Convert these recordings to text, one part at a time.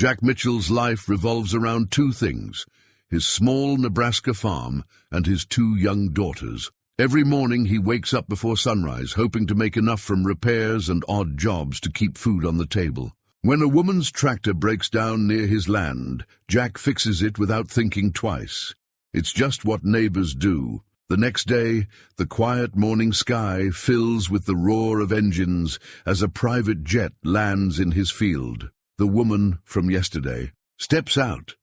Jack Mitchell's life revolves around two things: his small Nebraska farm and his two young daughters. Every morning he wakes up before sunrise, hoping to make enough from repairs and odd jobs to keep food on the table. When a woman's tractor breaks down near his land, Jack fixes it without thinking twice. It's just what neighbors do. The next day, the quiet morning sky fills with the roar of engines as a private jet lands in his field. The woman from yesterday steps out,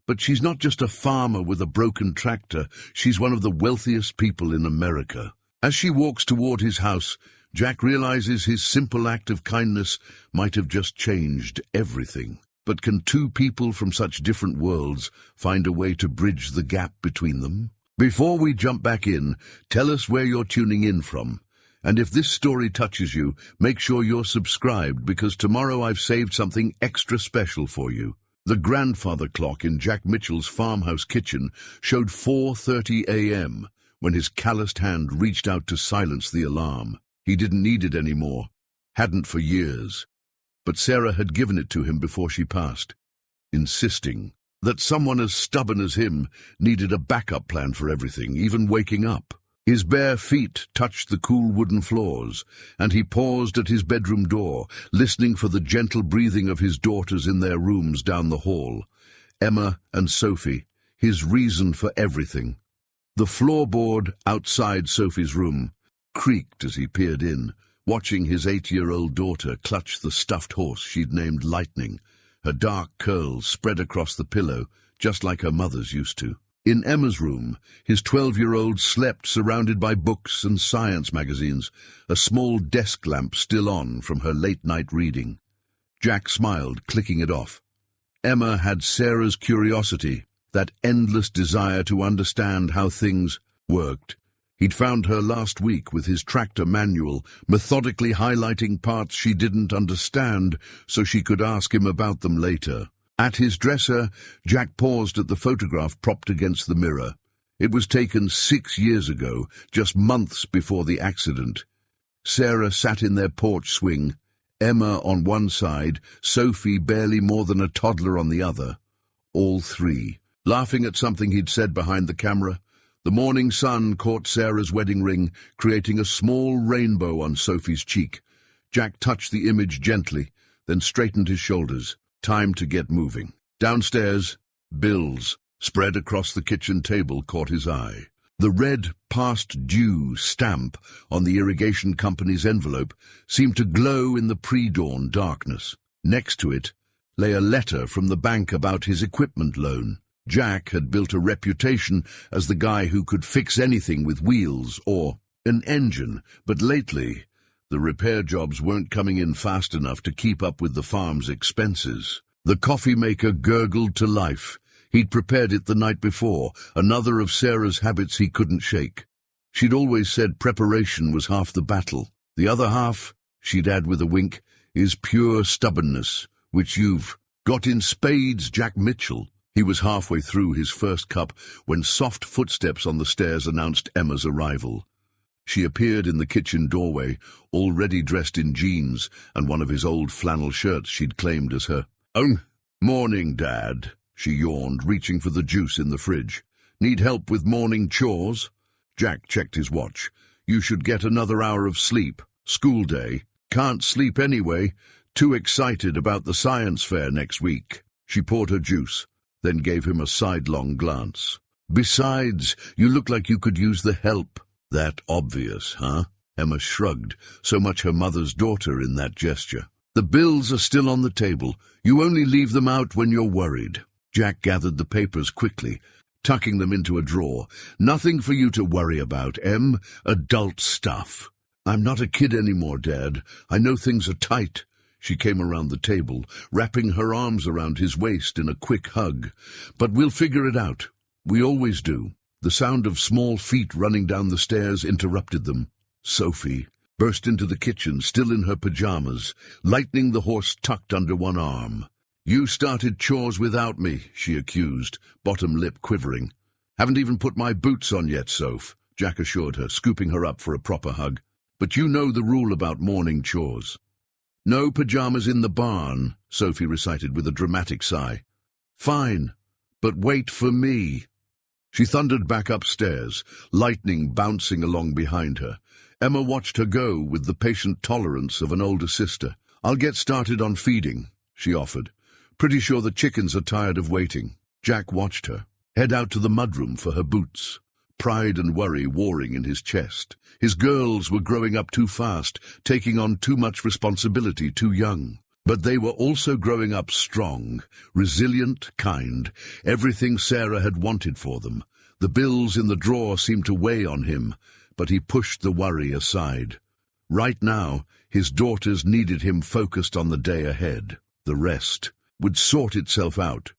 but she's not just a farmer with a broken tractor. She's one of the wealthiest people in America. As she walks toward his house, Jack realizes his simple act of kindness might have just changed everything. But can two people from such different worlds find a way to bridge the gap between them? Before we jump back in, tell us where you're tuning in from. And if this story touches you, make sure you're subscribed, because tomorrow I've saved something extra special for you. The grandfather clock in Jack Mitchell's farmhouse kitchen showed 4:30 a.m. when his calloused hand reached out to silence the alarm. He didn't need it anymore, hadn't for years. But Sarah had given it to him before she passed, insisting that someone as stubborn as him needed a backup plan for everything, even waking up. His bare feet touched the cool wooden floors, and he paused at his bedroom door, listening for the gentle breathing of his daughters in their rooms down the hall. Emma and Sophie, his reason for everything. The floorboard outside Sophie's room creaked as he peered in, watching his 8-year-old daughter clutch the stuffed horse she'd named Lightning, her dark curls spread across the pillow, just like her mother's used to. In Emma's room, his 12-year-old slept surrounded by books and science magazines, a small desk lamp still on from her late-night reading. Jack smiled, clicking it off. Emma had Sarah's curiosity, that endless desire to understand how things worked. He'd found her last week with his tractor manual, methodically highlighting parts she didn't understand so she could ask him about them later. At his dresser, Jack paused at the photograph propped against the mirror. It was taken 6 years ago, just months before the accident. Sarah sat in their porch swing, Emma on one side, Sophie barely more than a toddler on the other. All three, laughing at something he'd said behind the camera. The morning sun caught Sarah's wedding ring, creating a small rainbow on Sophie's cheek. Jack touched the image gently, then straightened his shoulders. Time to get moving. Downstairs, bills spread across the kitchen table caught his eye. The red past due stamp on the irrigation company's envelope seemed to glow in the pre-dawn darkness. Next to it lay a letter from the bank about his equipment loan. Jack had built a reputation as the guy who could fix anything with wheels or an engine, but lately the repair jobs weren't coming in fast enough to keep up with the farm's expenses. The coffee maker gurgled to life. He'd prepared it the night before, another of Sarah's habits he couldn't shake. She'd always said preparation was half the battle. The other half, she'd add with a wink, is pure stubbornness, which you've got in spades, Jack Mitchell. He was halfway through his first cup when soft footsteps on the stairs announced Emma's arrival. She appeared in the kitchen doorway, already dressed in jeans and one of his old flannel shirts she'd claimed as her own. "Morning, Dad," she yawned, reaching for the juice in the fridge. "Need help with morning chores?" Jack checked his watch. "You should get another hour of sleep. School day. Can't sleep anyway. Too excited about the science fair next week." She poured her juice, then gave him a sidelong glance. "Besides, you look like you could use the help." "That obvious, huh?" Emma shrugged, so much her mother's daughter in that gesture. "The bills are still on the table. You only leave them out when you're worried." Jack gathered the papers quickly, tucking them into a drawer. "Nothing for you to worry about, Em. Adult stuff." "I'm not a kid anymore, Dad. I know things are tight." She came around the table, wrapping her arms around his waist in a quick hug. "But we'll figure it out. We always do." The sound of small feet running down the stairs interrupted them. Sophie burst into the kitchen, still in her pajamas, Lightning the horse tucked under one arm. "You started chores without me," she accused, bottom lip quivering. "Haven't even put my boots on yet, Soph," Jack assured her, scooping her up for a proper hug. "But you know the rule about morning chores." "No pajamas in the barn," Sophie recited with a dramatic sigh. "Fine, but wait for me." She thundered back upstairs, lightning bouncing along behind her. Emma watched her go with the patient tolerance of an older sister. "I'll get started on feeding," she offered. "Pretty sure the chickens are tired of waiting." Jack watched her head out to the mudroom for her boots, pride and worry warring in his chest. His girls were growing up too fast, taking on too much responsibility too young. But they were also growing up strong, resilient, kind, everything Sarah had wanted for them. The bills in the drawer seemed to weigh on him, but he pushed the worry aside. Right now, his daughters needed him focused on the day ahead. The rest would sort itself out.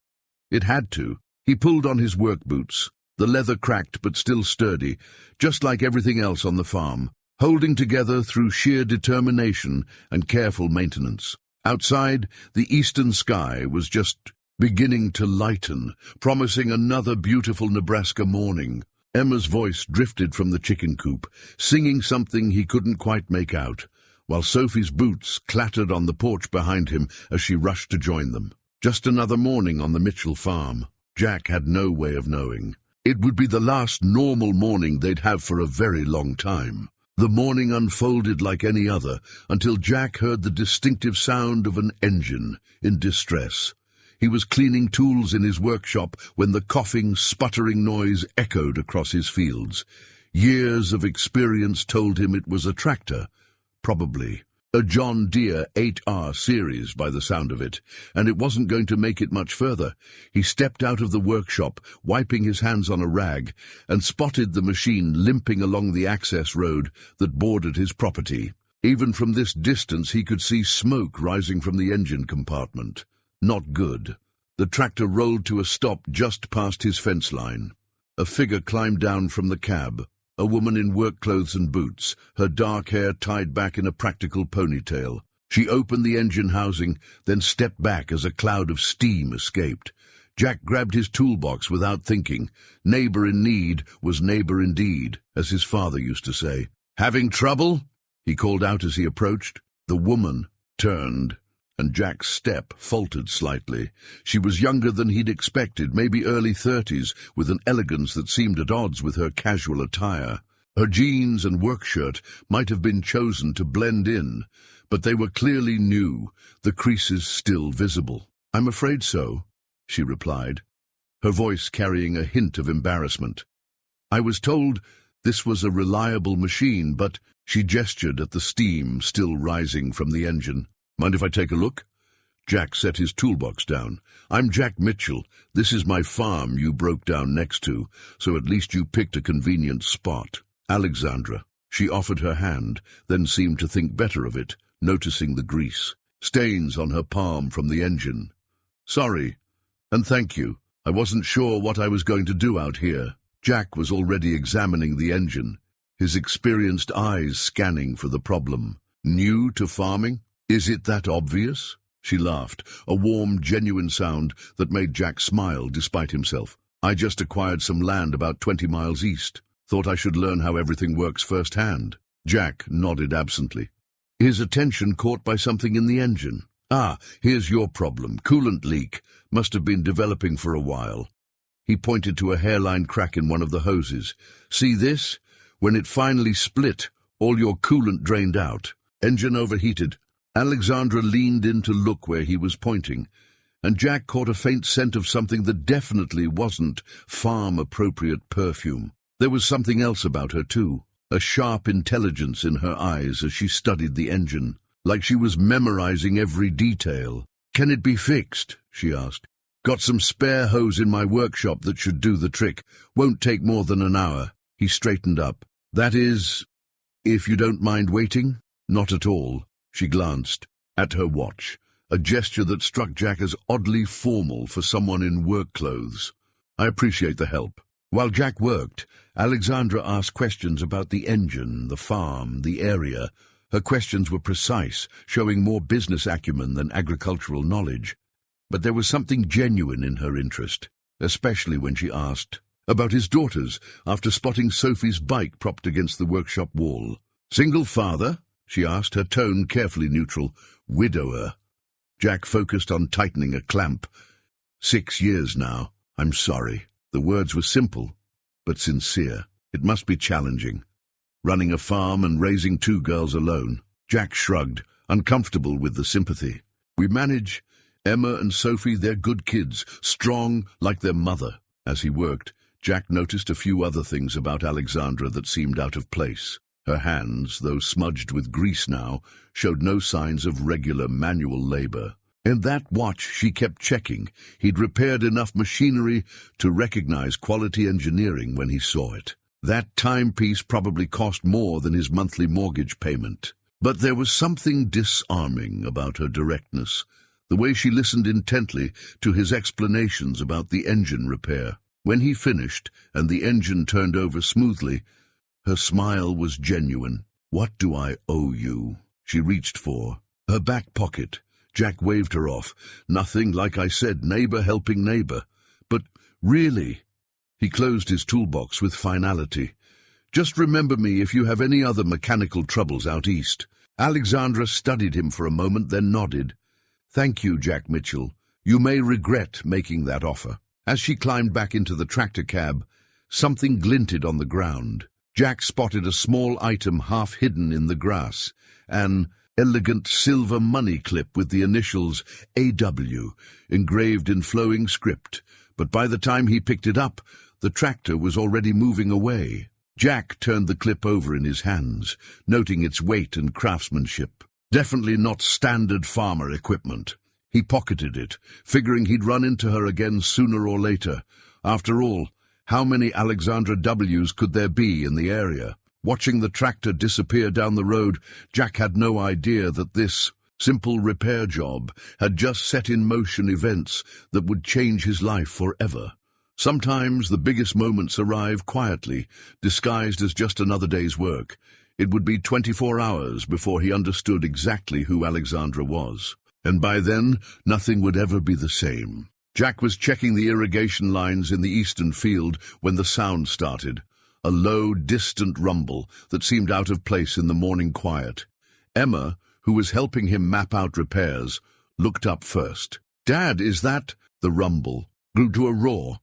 It had to. He pulled on his work boots, the leather cracked but still sturdy, just like everything else on the farm, holding together through sheer determination and careful maintenance. Outside, the eastern sky was just beginning to lighten, promising another beautiful Nebraska morning. Emma's voice drifted from the chicken coop, singing something he couldn't quite make out, while Sophie's boots clattered on the porch behind him as she rushed to join them. Just another morning on the Mitchell farm. Jack had no way of knowing. It would be the last normal morning they'd have for a very long time. The morning unfolded like any other until Jack heard the distinctive sound of an engine in distress. He was cleaning tools in his workshop when the coughing, sputtering noise echoed across his fields. Years of experience told him it was a tractor, probably a John Deere 8R series by the sound of it, and it wasn't going to make it much further. He stepped out of the workshop, wiping his hands on a rag, and spotted the machine limping along the access road that bordered his property. Even from this distance he could see smoke rising from the engine compartment. Not good. The tractor rolled to a stop just past his fence line. A figure climbed down from the cab. A woman in work clothes and boots, her dark hair tied back in a practical ponytail. She opened the engine housing, then stepped back as a cloud of steam escaped. Jack grabbed his toolbox without thinking. Neighbor in need was neighbor indeed, as his father used to say. "Having trouble?" he called out as he approached. The woman turned, and Jack's step faltered slightly. She was younger than he'd expected, maybe early 30s, with an elegance that seemed at odds with her casual attire. Her jeans and work shirt might have been chosen to blend in, but they were clearly new, the creases still visible. "I'm afraid so," she replied, her voice carrying a hint of embarrassment. "I was told this was a reliable machine, but—" She gestured at the steam still rising from the engine. "Mind if I take a look?" Jack set his toolbox down. "I'm Jack Mitchell. This is my farm you broke down next to, so at least you picked a convenient spot." "Alexandra." She offered her hand, then seemed to think better of it, noticing the grease, stains on her palm from the engine. "Sorry, and thank you. I wasn't sure what I was going to do out here." Jack was already examining the engine, his experienced eyes scanning for the problem. "New to farming? Is it that obvious?" She laughed, a warm, genuine sound that made Jack smile despite himself. "I just acquired some land about 20 miles east. Thought I should learn how everything works firsthand." Jack nodded absently, his attention caught by something in the engine. "Ah, here's your problem. Coolant leak. Must have been developing for a while." He pointed to a hairline crack in one of the hoses. "See this? When it finally split, all your coolant drained out. Engine overheated." Alexandra leaned in to look where he was pointing, and Jack caught a faint scent of something that definitely wasn't farm-appropriate perfume. There was something else about her, too, a sharp intelligence in her eyes as she studied the engine, like she was memorizing every detail. "Can it be fixed?" she asked. "Got some spare hose in my workshop that should do the trick. Won't take more than an hour." He straightened up. "That is, if you don't mind waiting?" "Not at all." She glanced at her watch, a gesture that struck Jack as oddly formal for someone in work clothes. "I appreciate the help." While Jack worked, Alexandra asked questions about the engine, the farm, the area. Her questions were precise, showing more business acumen than agricultural knowledge. But there was something genuine in her interest, especially when she asked about his daughters after spotting Sophie's bike propped against the workshop wall. "Single father?" she asked, her tone carefully neutral. Widower. Jack focused on tightening a clamp. 6 years now. I'm sorry. The words were simple, but sincere. It must be challenging. Running a farm and raising 2 girls alone. Jack shrugged, uncomfortable with the sympathy. We manage. Emma and Sophie, they're good kids, strong like their mother. As he worked, Jack noticed a few other things about Alexandra that seemed out of place. Her hands, though smudged with grease now, showed no signs of regular manual labor. In that watch she kept checking, he'd repaired enough machinery to recognize quality engineering when he saw it. That timepiece probably cost more than his monthly mortgage payment. But there was something disarming about her directness, the way she listened intently to his explanations about the engine repair. When he finished and the engine turned over smoothly, her smile was genuine. What do I owe you? She reached for her back pocket. Jack waved her off. Nothing, like I said, neighbor helping neighbor. But really, he closed his toolbox with finality. Just remember me if you have any other mechanical troubles out east. Alexandra studied him for a moment, then nodded. Thank you, Jack Mitchell. You may regret making that offer. As she climbed back into the tractor cab, something glinted on the ground. Jack spotted a small item half hidden in the grass, an elegant silver money clip with the initials AW engraved in flowing script, but by the time he picked it up, the tractor was already moving away. Jack turned the clip over in his hands, noting its weight and craftsmanship. Definitely not standard farmer equipment. He pocketed it, figuring he'd run into her again sooner or later. After all, how many Alexandra W's could there be in the area? Watching the tractor disappear down the road, Jack had no idea that this simple repair job had just set in motion events that would change his life forever. Sometimes the biggest moments arrive quietly, disguised as just another day's work. It would be 24 hours before he understood exactly who Alexandra was. And by then, nothing would ever be the same. Jack was checking the irrigation lines in the eastern field when the sound started, a low, distant rumble that seemed out of place in the morning quiet. Emma, who was helping him map out repairs, looked up first. "Dad, is that—" The rumble grew to a roar.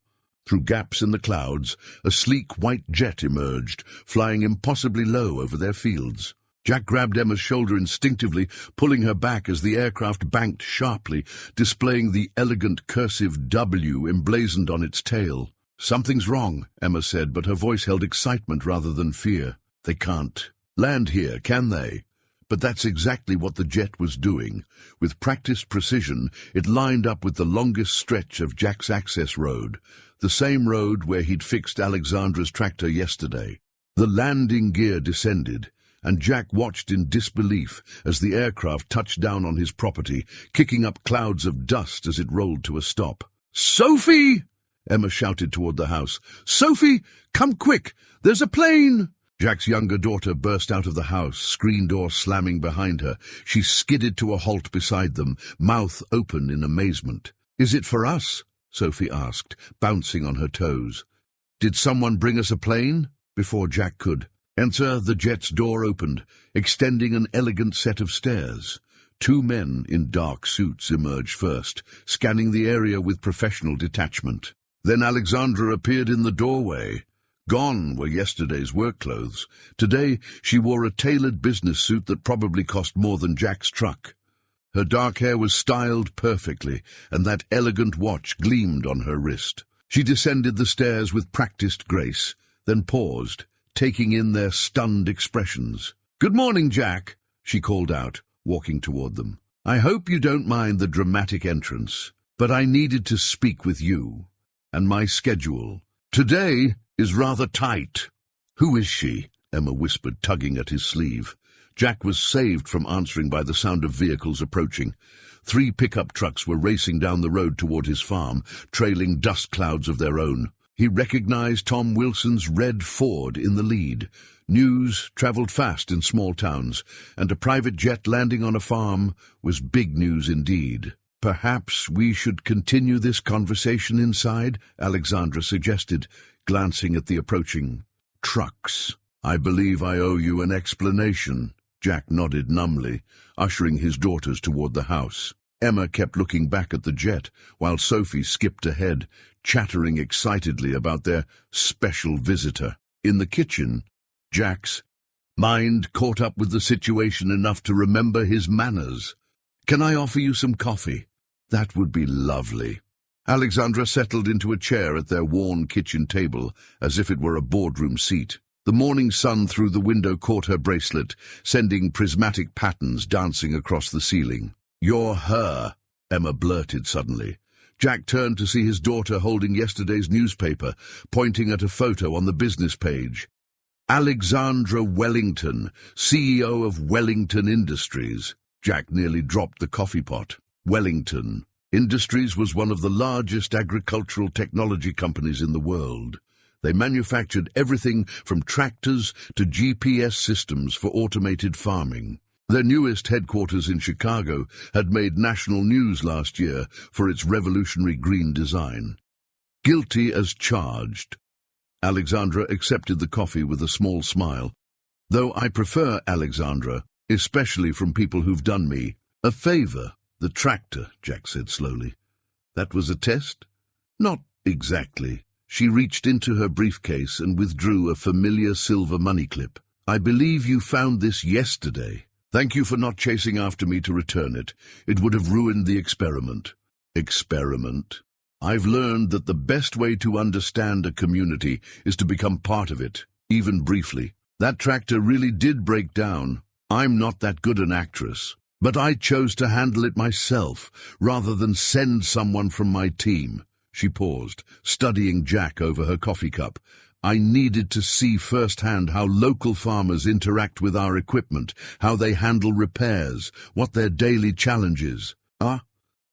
Through gaps in the clouds, a sleek white jet emerged, flying impossibly low over their fields. Jack grabbed Emma's shoulder instinctively, pulling her back as the aircraft banked sharply, displaying the elegant cursive W emblazoned on its tail. "Something's wrong," Emma said, but her voice held excitement rather than fear. "They can't land here, can they?" But that's exactly what the jet was doing. With practiced precision, it lined up with the longest stretch of Jack's access road, the same road where he'd fixed Alexandra's tractor yesterday. The landing gear descended, and Jack watched in disbelief as the aircraft touched down on his property, kicking up clouds of dust as it rolled to a stop. "Sophie!" Emma shouted toward the house. "Sophie, come quick! There's a plane!" Jack's younger daughter burst out of the house, screen door slamming behind her. She skidded to a halt beside them, mouth open in amazement. "Is it for us?" Sophie asked, bouncing on her toes. "Did someone bring us a plane?" Before Jack could answer, the jet's door opened, extending an elegant set of stairs. 2 men in dark suits emerged first, scanning the area with professional detachment. Then Alexandra appeared in the doorway. Gone were yesterday's work clothes. Today she wore a tailored business suit that probably cost more than Jack's truck. Her dark hair was styled perfectly, and that elegant watch gleamed on her wrist. She descended the stairs with practiced grace, then paused, taking in their stunned expressions. "Good morning, Jack," she called out, walking toward them. "I hope you don't mind the dramatic entrance, but I needed to speak with you, and my schedule today is rather tight." "Who is she?" Emma whispered, tugging at his sleeve. Jack was saved from answering by the sound of vehicles approaching. 3 pickup trucks were racing down the road toward his farm, trailing dust clouds of their own. He recognized Tom Wilson's red Ford in the lead. News traveled fast in small towns, and a private jet landing on a farm was big news indeed. "Perhaps we should continue this conversation inside," Alexandra suggested, glancing at the approaching trucks. "I believe I owe you an explanation." Jack nodded numbly, ushering his daughters toward the house. Emma kept looking back at the jet, while Sophie skipped ahead, chattering excitedly about their special visitor. In the kitchen, Jack's mind caught up with the situation enough to remember his manners. "Can I offer you some coffee?" "That would be lovely." Alexandra settled into a chair at their worn kitchen table, as if it were a boardroom seat. The morning sun through the window caught her bracelet, sending prismatic patterns dancing across the ceiling. "You're her," Emma blurted suddenly. Jack turned to see his daughter holding yesterday's newspaper, pointing at a photo on the business page. Alexandra Wellington, CEO of Wellington Industries. Jack nearly dropped the coffee pot. Wellington Industries was one of the largest agricultural technology companies in the world. They manufactured everything from tractors to GPS systems for automated farming. Their newest headquarters in Chicago had made national news last year for its revolutionary green design. Guilty as charged. Alexandra accepted the coffee with a small smile. "Though I prefer Alexandra, especially from people who've done me a favor." "The tractor," Jack said slowly. "That was a test?" "Not exactly." She reached into her briefcase and withdrew a familiar silver money clip. "I believe you found this yesterday. Thank you for not chasing after me to return it. It would have ruined the experiment." "Experiment?" "I've learned that the best way to understand a community is to become part of it, even briefly. That tractor really did break down. I'm not that good an actress, but I chose to handle it myself, rather than send someone from my team." She paused, studying Jack over her coffee cup. "I needed to see firsthand how local farmers interact with our equipment, how they handle repairs, what their daily challenge is." "Ah?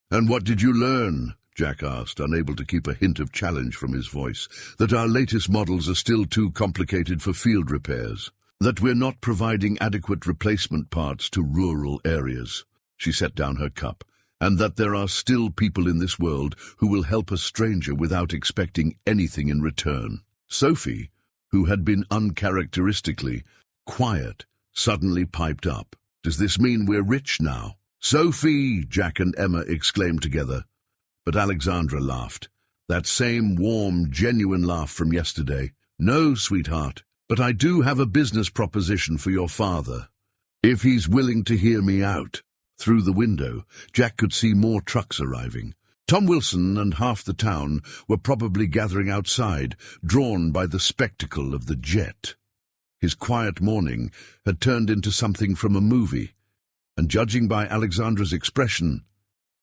And what did you learn?" Jack asked, unable to keep a hint of challenge from his voice. "That our latest models are still too complicated for field repairs. That we're not providing adequate replacement parts to rural areas." She set down her cup. "And that there are still people in this world who will help a stranger without expecting anything in return." Sophie, who had been uncharacteristically quiet, suddenly piped up. "Does this mean we're rich now?" "Sophie!" Jack and Emma exclaimed together. But Alexandra laughed. That same warm, genuine laugh from yesterday. "No, sweetheart, but I do have a business proposition for your father, if he's willing to hear me out." Through the window, Jack could see more trucks arriving. Tom Wilson and half the town were probably gathering outside, drawn by the spectacle of the jet. His quiet morning had turned into something from a movie, and judging by Alexandra's expression,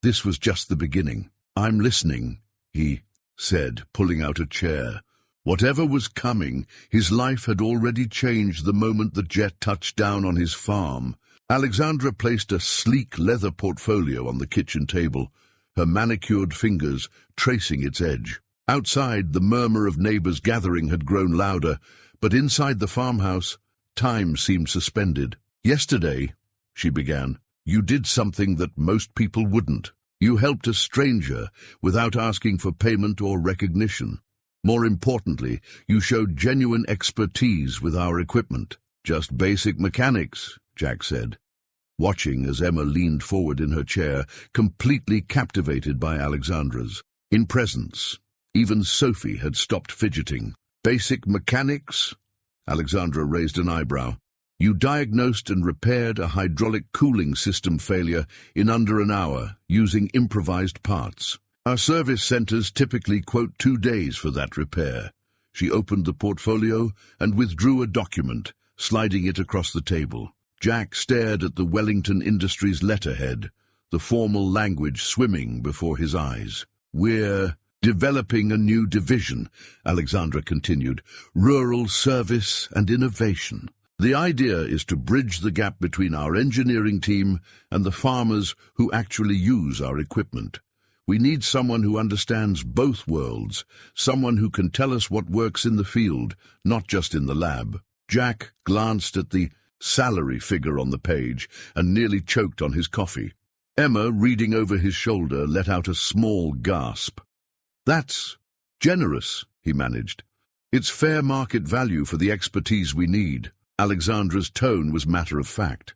this was just the beginning. "I'm listening," he said, pulling out a chair. Whatever was coming, his life had already changed the moment the jet touched down on his farm. Alexandra placed a sleek leather portfolio on the kitchen table, her manicured fingers tracing its edge. Outside, the murmur of neighbors gathering had grown louder, but inside the farmhouse, time seemed suspended. "Yesterday," she began, "you did something that most people wouldn't. You helped a stranger without asking for payment or recognition. More importantly, you showed genuine expertise with our equipment." "Just basic mechanics," Jack said, watching as Emma leaned forward in her chair, completely captivated by Alexandra's presence. Even Sophie had stopped fidgeting. "Basic mechanics?" Alexandra raised an eyebrow. "You diagnosed and repaired a hydraulic cooling system failure in under an hour using improvised parts. Our service centers typically quote 2 days for that repair." She opened the portfolio and withdrew a document, sliding it across the table. Jack stared at the Wellington Industries letterhead, the formal language swimming before his eyes. "We're developing a new division," Alexandra continued, "rural service and innovation. The idea is to bridge the gap between our engineering team and the farmers who actually use our equipment. We need someone who understands both worlds, someone who can tell us what works in the field, not just in the lab." Jack glanced at the salary figure on the page and nearly choked on his coffee. Emma, reading over his shoulder, let out a small gasp. "That's generous," he managed. "It's fair market value for the expertise we need." Alexandra's tone was matter-of-fact.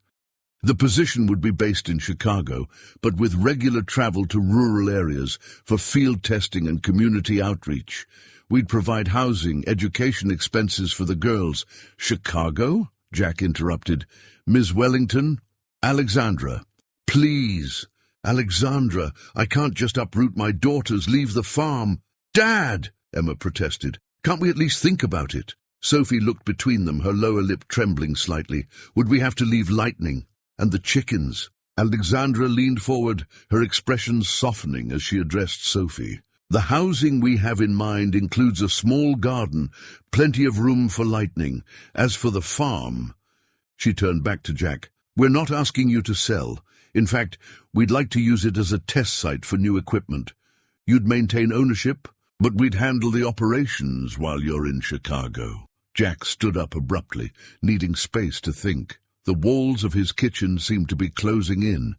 The position would be based in Chicago, but with regular travel to rural areas for field testing and community outreach. We'd provide housing, education expenses for the girls. Chicago? Jack interrupted. Ms. Wellington? Alexandra. Please. Alexandra, I can't just uproot my daughters, leave the farm. Dad! Emma protested. Can't we at least think about it? Sophie looked between them, her lower lip trembling slightly. Would we have to leave Lightning? And the chickens? Alexandra leaned forward, her expression softening as she addressed Sophie. The housing we have in mind includes a small garden, plenty of room for Lightning. As for the farm... She turned back to Jack. We're not asking you to sell. In fact, we'd like to use it as a test site for new equipment. You'd maintain ownership, but we'd handle the operations while you're in Chicago. Jack stood up abruptly, needing space to think. The walls of his kitchen seemed to be closing in,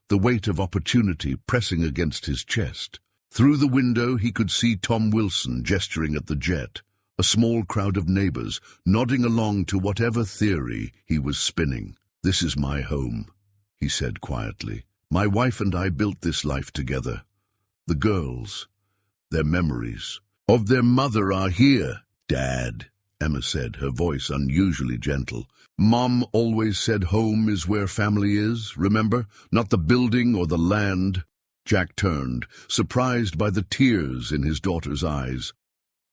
the weight of opportunity pressing against his chest. Through the window he could see Tom Wilson gesturing at the jet, a small crowd of neighbors nodding along to whatever theory he was spinning. This is my home, he said quietly. My wife and I built this life together. The girls, their memories of their mother are here. Dad, Emma said, her voice unusually gentle. Mom always said home is where family is, remember? Not the building or the land. Jack turned, surprised by the tears in his daughter's eyes.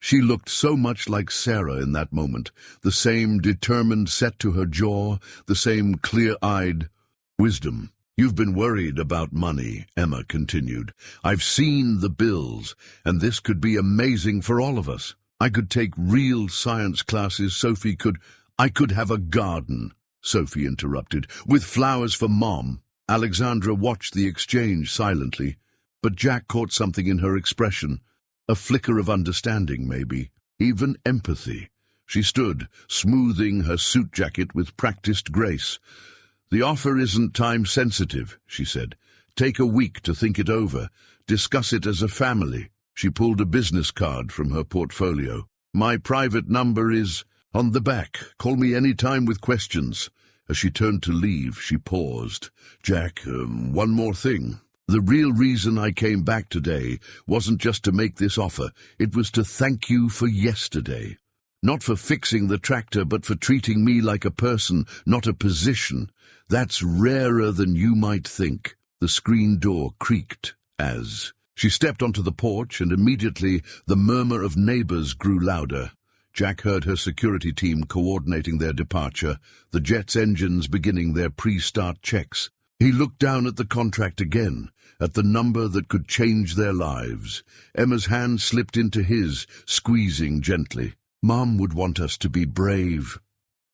She looked so much like Sarah in that moment, the same determined set to her jaw, the same clear-eyed wisdom. You've been worried about money, Emma continued. I've seen the bills, and this could be amazing for all of us. I could take real science classes, Sophie could... I could have a garden, Sophie interrupted, with flowers for Mom. Alexandra watched the exchange silently, but Jack caught something in her expression. A flicker of understanding, maybe, even empathy. She stood, smoothing her suit jacket with practiced grace. The offer isn't time-sensitive, she said. Take a week to think it over. Discuss it as a family. She pulled a business card from her portfolio. My private number is on the back. Call me any time with questions. As she turned to leave, she paused. Jack, one more thing. The real reason I came back today wasn't just to make this offer. It was to thank you for yesterday. Not for fixing the tractor, but for treating me like a person, not a position. That's rarer than you might think. The screen door creaked as she stepped onto the porch, and immediately the murmur of neighbors grew louder. Jack heard her security team coordinating their departure, the jet's engines beginning their pre-start checks. He looked down at the contract again, at the number that could change their lives. Emma's hand slipped into his, squeezing gently. Mom would want us to be brave,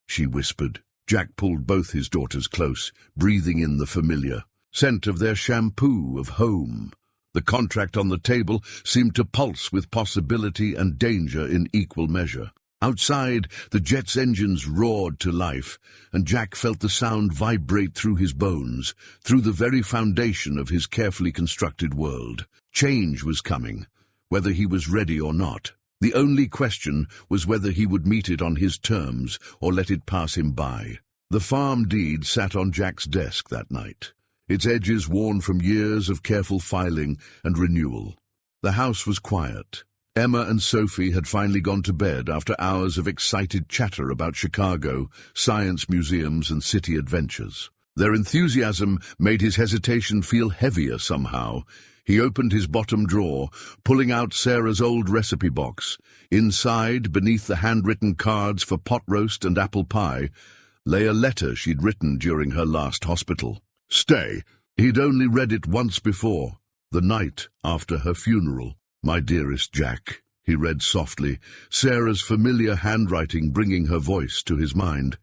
she whispered. Jack pulled both his daughters close, breathing in the familiar scent of their shampoo, of home. The contract on the table seemed to pulse with possibility and danger in equal measure. Outside, the jet's engines roared to life, and Jack felt the sound vibrate through his bones, through the very foundation of his carefully constructed world. Change was coming, whether he was ready or not. The only question was whether he would meet it on his terms or let it pass him by. The farm deed sat on Jack's desk that night, its edges worn from years of careful filing and renewal. The house was quiet. Emma and Sophie had finally gone to bed after hours of excited chatter about Chicago, science museums, and city adventures. Their enthusiasm made his hesitation feel heavier somehow. He opened his bottom drawer, pulling out Sarah's old recipe box. Inside, beneath the handwritten cards for pot roast and apple pie, lay a letter she'd written during her last hospital. Stay. He'd only read it once before, the night after her funeral. My dearest Jack, he read softly, Sarah's familiar handwriting bringing her voice to his mind.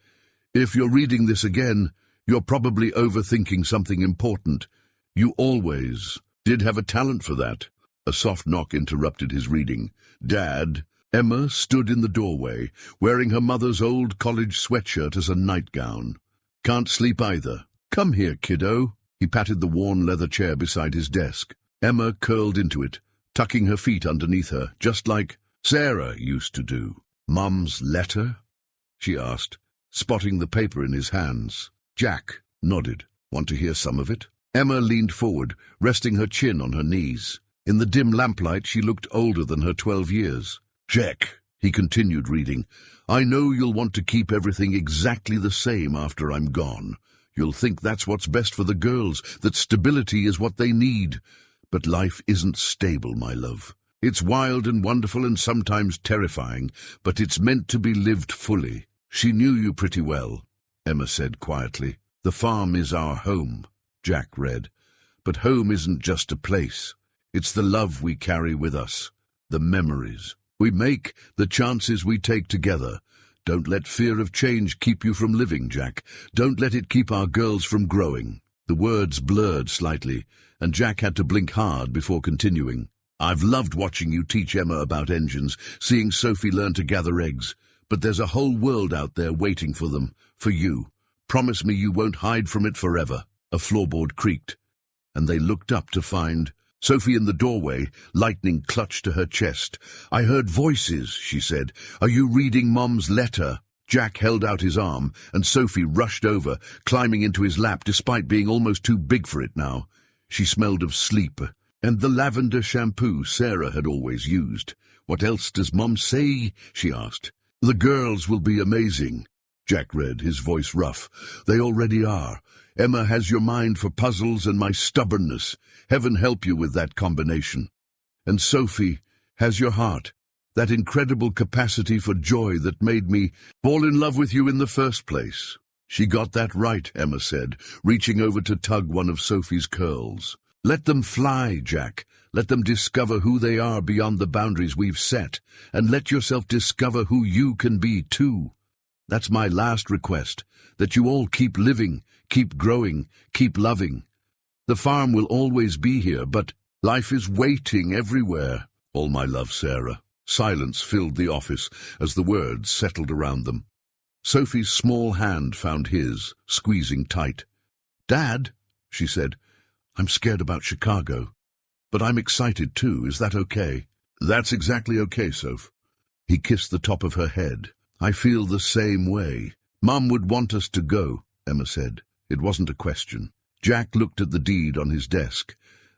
If you're reading this again, you're probably overthinking something important. You always did have a talent for that. A soft knock interrupted his reading. Dad. Emma stood in the doorway, wearing her mother's old college sweatshirt as a nightgown. Can't sleep either. Come here, kiddo. He patted the worn leather chair beside his desk. Emma curled into it, tucking her feet underneath her, just like Sarah used to do. Mum's letter? She asked, spotting the paper in his hands. Jack, nodded. Want to hear some of it? Emma leaned forward, resting her chin on her knees. In the dim lamplight, she looked older than her 12 years. Jack, he continued reading, I know you'll want to keep everything exactly the same after I'm gone. You'll think that's what's best for the girls, that stability is what they need. But life isn't stable, my love. It's wild and wonderful and sometimes terrifying, but it's meant to be lived fully. She knew you pretty well, Emma said quietly. The farm is our home, Jack read. But home isn't just a place. It's the love we carry with us, the memories we make, the chances we take together. Don't let fear of change keep you from living, Jack. Don't let it keep our girls from growing. The words blurred slightly, and Jack had to blink hard before continuing. I've loved watching you teach Emma about engines, seeing Sophie learn to gather eggs. But there's a whole world out there waiting for them, for you. Promise me you won't hide from it forever. A floorboard creaked, and they looked up to find Sophie in the doorway, lightning clutched to her chest. I heard voices, she said. Are you reading Mom's letter? Jack held out his arm, and Sophie rushed over, climbing into his lap despite being almost too big for it now. She smelled of sleep, and the lavender shampoo Sarah had always used. What else does Mom say? She asked. The girls will be amazing. Jack read, his voice rough. They already are. Emma has your mind for puzzles and my stubbornness. Heaven help you with that combination. And Sophie has your heart, that incredible capacity for joy that made me fall in love with you in the first place. She got that right, Emma said, reaching over to tug one of Sophie's curls. Let them fly, Jack. Let them discover who they are beyond the boundaries we've set, and let yourself discover who you can be, too. That's my last request, that you all keep living, keep growing, keep loving. The farm will always be here, but life is waiting everywhere. All my love, Sarah. Silence filled the office as the words settled around them. Sophie's small hand found his, squeezing tight. Dad, she said, I'm scared about Chicago. But I'm excited too, is that okay? That's exactly okay, Soph. He kissed the top of her head. I feel the same way. Mum would want us to go, Emma said. It wasn't a question. Jack looked at the deed on his desk,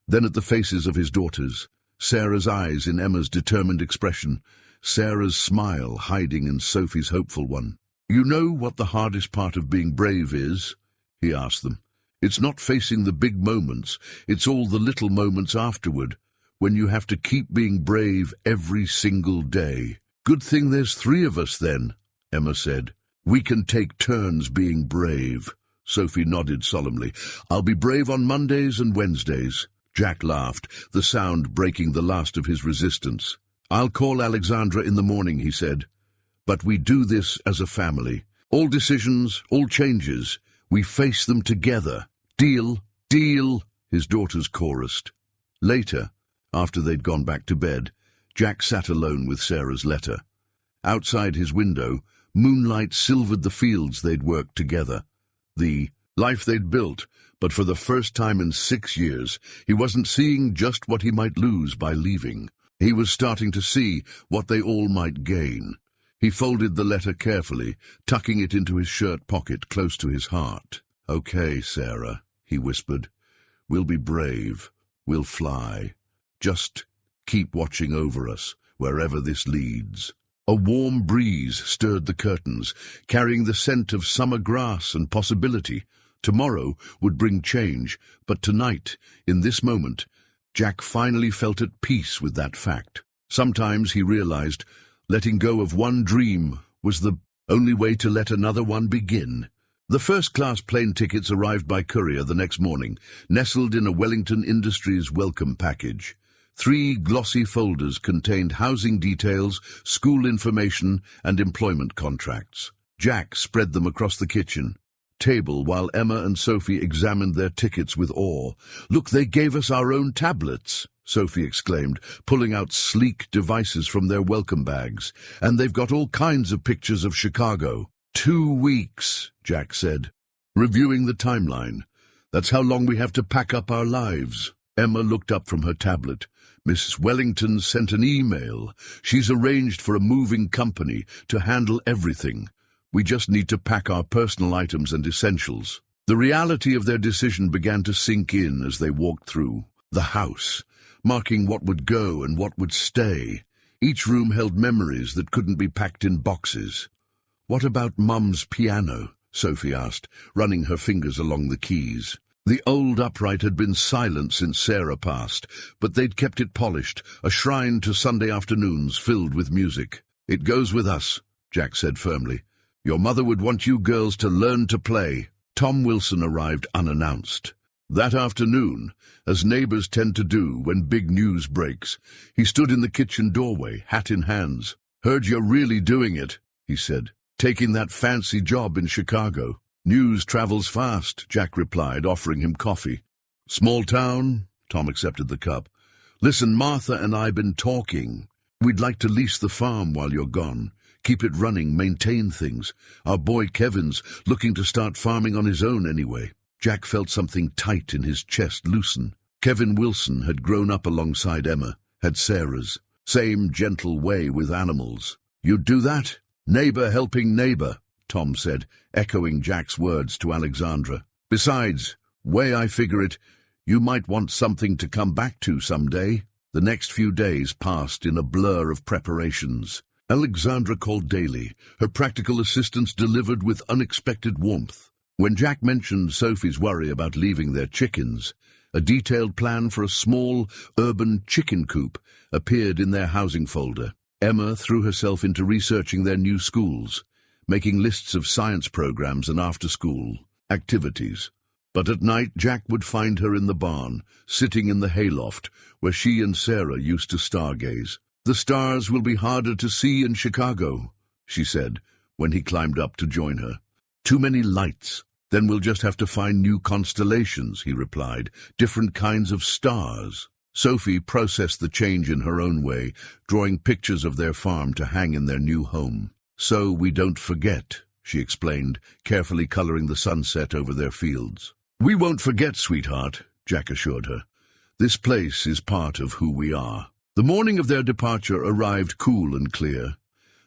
then at the faces of his daughters, Sarah's eyes in Emma's determined expression, Sarah's smile hiding in Sophie's hopeful one. You know what the hardest part of being brave is? He asked them. It's not facing the big moments, it's all the little moments afterward, when you have to keep being brave every single day. Good thing there's 3 of us then, Emma said. We can take turns being brave. Sophie nodded solemnly. I'll be brave on Mondays and Wednesdays. Jack laughed, the sound breaking the last of his resistance. I'll call Alexandra in the morning, he said. But we do this as a family. All decisions, all changes, we face them together. Deal, deal, his daughters chorused. Later, after they'd gone back to bed, Jack sat alone with Sarah's letter. Outside his window, moonlight silvered the fields they'd worked together. The life they'd built, but for the first time in 6 years, he wasn't seeing just what he might lose by leaving. He was starting to see what they all might gain. He folded the letter carefully, tucking it into his shirt pocket close to his heart. Okay, Sarah, he whispered. We'll be brave. We'll fly. Just keep watching over us, wherever this leads. A warm breeze stirred the curtains, carrying the scent of summer grass and possibility. Tomorrow would bring change, but tonight, in this moment, Jack finally felt at peace with that fact. Sometimes, he realized, letting go of one dream was the only way to let another one begin. The first-class plane tickets arrived by courier the next morning, nestled in a Wellington Industries welcome package. 3 glossy folders contained housing details, school information, and employment contracts. Jack spread them across the kitchen table while Emma and Sophie examined their tickets with awe. Look, they gave us our own tablets, Sophie exclaimed, pulling out sleek devices from their welcome bags. And they've got all kinds of pictures of Chicago. 2 weeks, Jack said, reviewing the timeline. That's how long we have to pack up our lives. Emma looked up from her tablet. Miss Wellington sent an email. She's arranged for a moving company to handle everything. We just need to pack our personal items and essentials. The reality of their decision began to sink in as they walked through the house, marking what would go and what would stay. Each room held memories that couldn't be packed in boxes. "What about Mum's piano?" Sophie asked, running her fingers along the keys. The old upright had been silent since Sarah passed, but they'd kept it polished, a shrine to Sunday afternoons filled with music. "It goes with us," Jack said firmly. "Your mother would want you girls to learn to play." Tom Wilson arrived unannounced. That afternoon, as neighbors tend to do when big news breaks, he stood in the kitchen doorway, hat in hands. "Heard you're really doing it," he said, "taking that fancy job in Chicago." "News travels fast," Jack replied, offering him coffee. "Small town?" Tom accepted the cup. "Listen, Martha and I been talking. We'd like to lease the farm while you're gone. Keep it running, maintain things. Our boy Kevin's looking to start farming on his own anyway." Jack felt something tight in his chest loosen. Kevin Wilson had grown up alongside Emma, had Sarah's same gentle way with animals. "You'd do that?" "Neighbor helping neighbor," Tom said, echoing Jack's words to Alexandra. "Besides, way I figure it, you might want something to come back to someday." The next few days passed in a blur of preparations. Alexandra called daily, her practical assistance delivered with unexpected warmth. When Jack mentioned Sophie's worry about leaving their chickens, a detailed plan for a small, urban chicken coop appeared in their housing folder. Emma threw herself into researching their new schools, making lists of science programs and after-school activities. But at night, Jack would find her in the barn, sitting in the hayloft, where she and Sarah used to stargaze. "The stars will be harder to see in Chicago," she said, when he climbed up to join her. "Too many lights. Then we'll just have to find new constellations," he replied, "different kinds of stars." Sophie processed the change in her own way, drawing pictures of their farm to hang in their new home. "So we don't forget," she explained, carefully coloring the sunset over their fields. "We won't forget, sweetheart," Jack assured her. "This place is part of who we are." The morning of their departure arrived cool and clear.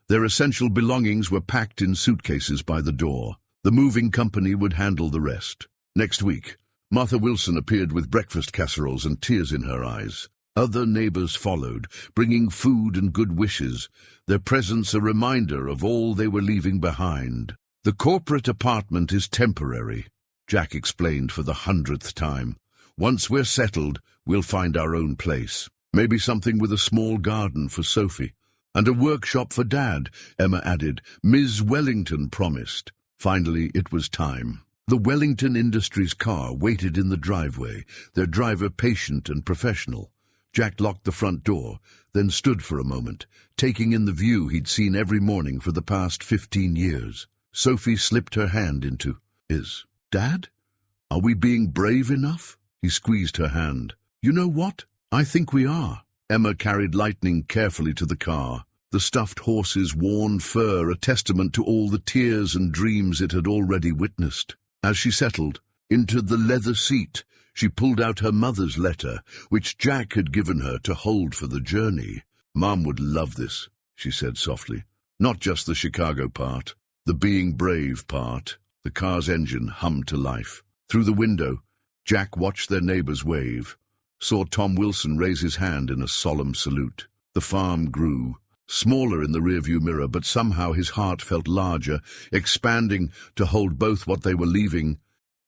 Their essential belongings were packed in suitcases by the door. The moving company would handle the rest. Next week, Martha Wilson appeared with breakfast casseroles and tears in her eyes. Other neighbors followed, bringing food and good wishes, their presence a reminder of all they were leaving behind. "The corporate apartment is temporary," Jack explained for the 100th time. "Once we're settled, we'll find our own place. Maybe something with a small garden for Sophie. And a workshop for Dad," Emma added. "Ms. Wellington promised." Finally, it was time. The Wellington Industries car waited in the driveway, their driver patient and professional. Jack locked the front door, then stood for a moment, taking in the view he'd seen every morning for the past 15 years. Sophie slipped her hand into his. "Dad? Are we being brave enough?" He squeezed her hand. "You know what? I think we are." Emma carried Lightning carefully to the car, the stuffed horse's worn fur a testament to all the tears and dreams it had already witnessed. As she settled into the leather seat, she pulled out her mother's letter, which Jack had given her to hold for the journey. "Mom would love this," she said softly. "Not just the Chicago part, the being brave part." The car's engine hummed to life. Through the window, Jack watched their neighbors wave, saw Tom Wilson raise his hand in a solemn salute. The farm grew, smaller in the rearview mirror, but somehow his heart felt larger, expanding to hold both what they were leaving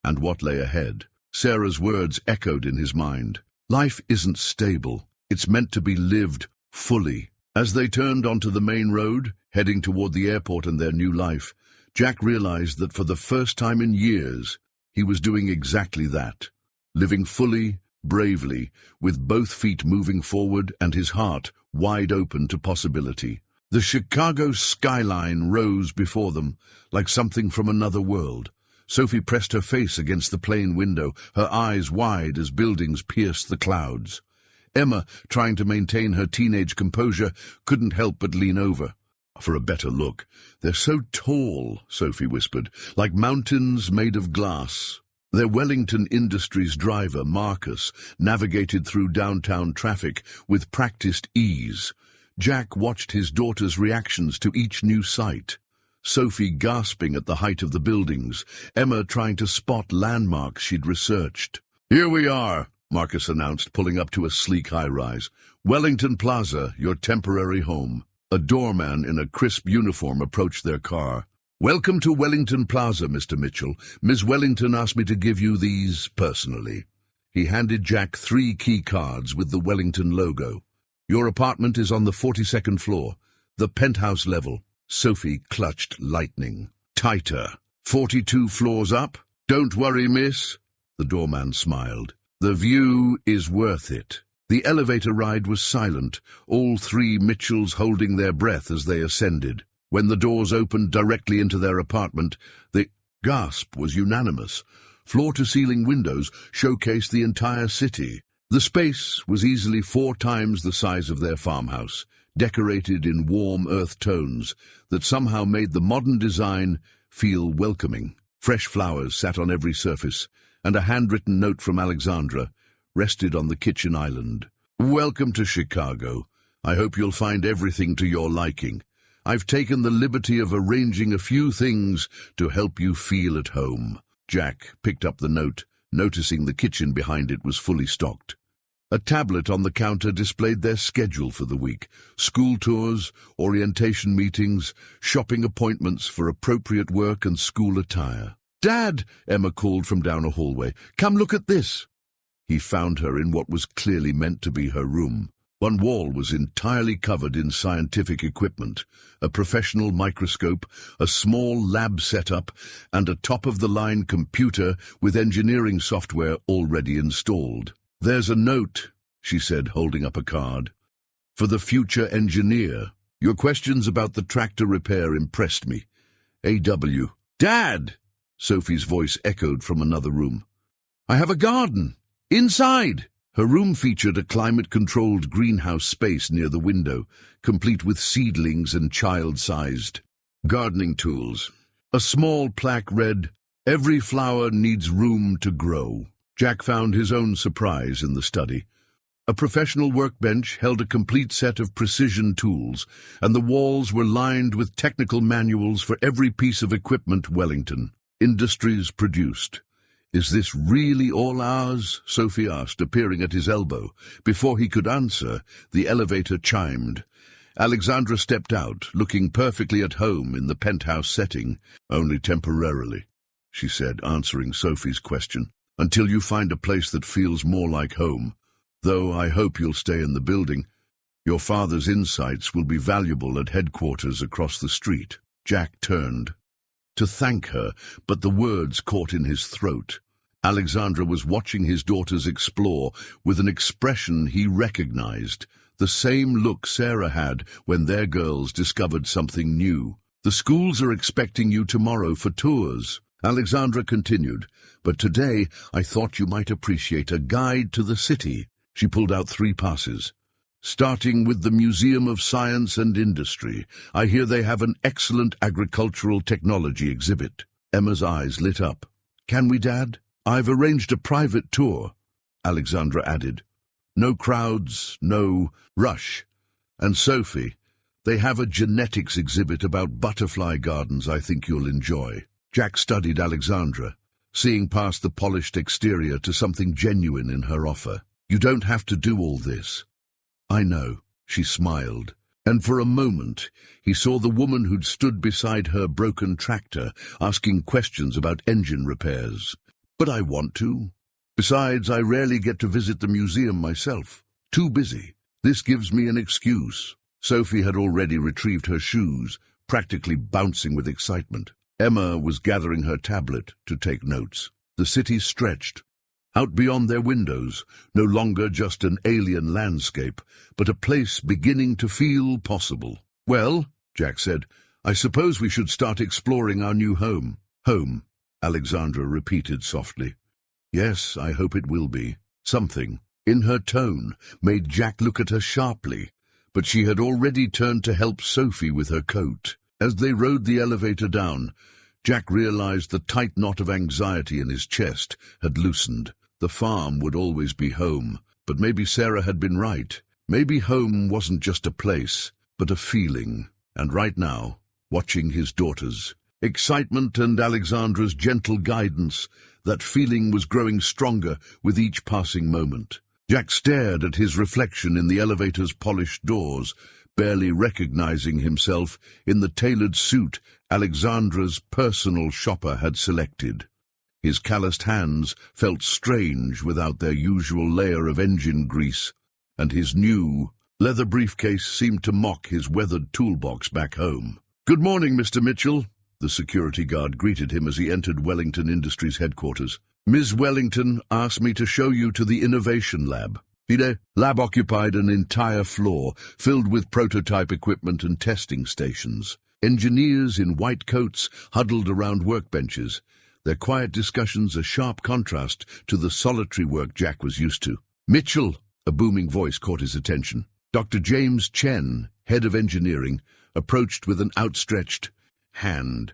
and what lay ahead. Sarah's words echoed in his mind. "Life isn't stable. It's meant to be lived fully." As they turned onto the main road, heading toward the airport and their new life, Jack realized that for the first time in years, he was doing exactly that, living fully, bravely, with both feet moving forward and his heart wide open to possibility. The Chicago skyline rose before them, like something from another world. Sophie pressed her face against the plane window, her eyes wide as buildings pierced the clouds. Emma, trying to maintain her teenage composure, couldn't help but lean over for a better look. "They're so tall," Sophie whispered, "like mountains made of glass." Their Wellington Industries driver, Marcus, navigated through downtown traffic with practiced ease. Jack watched his daughter's reactions to each new sight. Sophie gasping at the height of the buildings, Emma trying to spot landmarks she'd researched. "Here we are," Marcus announced, pulling up to a sleek high-rise. "Wellington Plaza, your temporary home." A doorman in a crisp uniform approached their car. "Welcome to Wellington Plaza, Mr. Mitchell. Ms. Wellington asked me to give you these personally." He handed Jack 3 key cards with the Wellington logo. "Your apartment is on the 42nd floor, the penthouse level." Sophie clutched lightning. "Tighter. 42 floors up? Don't worry, miss." The doorman smiled. "The view is worth it." The elevator ride was silent, all 3 Mitchells holding their breath as they ascended. When the doors opened directly into their apartment, the gasp was unanimous. Floor-to-ceiling windows showcased the entire city. The space was easily 4 times the size of their farmhouse, decorated in warm earth tones that somehow made the modern design feel welcoming. Fresh flowers sat on every surface, and a handwritten note from Alexandra rested on the kitchen island. "Welcome to Chicago. I hope you'll find everything to your liking. I've taken the liberty of arranging a few things to help you feel at home." Jack picked up the note, noticing the kitchen behind it was fully stocked. A tablet on the counter displayed their schedule for the week: school tours, orientation meetings, shopping appointments for appropriate work and school attire. "Dad," Emma called from down a hallway, "come look at this." He found her in what was clearly meant to be her room. One wall was entirely covered in scientific equipment: a professional microscope, a small lab setup, and a top-of-the-line computer with engineering software already installed. "There's a note," she said, holding up a card. "For the future engineer. Your questions about the tractor repair impressed me. A.W." "Dad!" Sophie's voice echoed from another room. "I have a garden! Inside!" Her room featured a climate-controlled greenhouse space near the window, complete with seedlings and child-sized gardening tools. A small plaque read, "Every flower needs room to grow." Jack found his own surprise in the study. A professional workbench held a complete set of precision tools, and the walls were lined with technical manuals for every piece of equipment Wellington Industries produced. "Is this really all ours?" Sophie asked, appearing at his elbow. Before he could answer, the elevator chimed. Alexandra stepped out, looking perfectly at home in the penthouse setting. "Only temporarily," she said, answering Sophie's question, "until you find a place that feels more like home. Though I hope you'll stay in the building. Your father's insights will be valuable at headquarters across the street." Jack turned to thank her, but the words caught in his throat. Alexandra was watching his daughters explore with an expression he recognized, the same look Sarah had when their girls discovered something new. "The schools are expecting you tomorrow for tours," Alexandra continued, "but today I thought you might appreciate a guide to the city." She pulled out 3 passes. "Starting with the Museum of Science and Industry. I hear they have an excellent agricultural technology exhibit." Emma's eyes lit up. "Can we, Dad?" "I've arranged a private tour," Alexandra added. "No crowds, no rush. And Sophie, they have a genetics exhibit about butterfly gardens I think you'll enjoy." Jack studied Alexandra, seeing past the polished exterior to something genuine in her offer. "You don't have to do all this." "I know," she smiled, and for a moment he saw the woman who'd stood beside her broken tractor, asking questions about engine repairs. "But I want to. Besides, I rarely get to visit the museum myself. Too busy. This gives me an excuse." Sophie had already retrieved her shoes, practically bouncing with excitement. Emma was gathering her tablet to take notes. The city stretched out beyond their windows, no longer just an alien landscape, but a place beginning to feel possible. "Well," Jack said, "I suppose we should start exploring our new home." "Home," Alexandra repeated softly. "Yes, I hope it will be." Something in her tone made Jack look at her sharply, but she had already turned to help Sophie with her coat. As they rode the elevator down, Jack realized the tight knot of anxiety in his chest had loosened. The farm would always be home, but maybe Sarah had been right. Maybe home wasn't just a place, but a feeling. And right now, watching his daughters. Excitement and Alexandra's gentle guidance, that feeling was growing stronger with each passing moment. Jack stared at his reflection in the elevator's polished doors, barely recognizing himself in the tailored suit Alexandra's personal shopper had selected. His calloused hands felt strange without their usual layer of engine grease, and his new leather briefcase seemed to mock his weathered toolbox back home. "Good morning, Mr. Mitchell," the security guard greeted him as he entered Wellington Industries headquarters. "Ms. Wellington asked me to show you to the Innovation Lab." The lab occupied an entire floor, filled with prototype equipment and testing stations. Engineers in white coats huddled around workbenches, their quiet discussions a sharp contrast to the solitary work Jack was used to. "Mitchell," a booming voice caught his attention. Dr. James Chen, head of engineering, approached with an outstretched hand.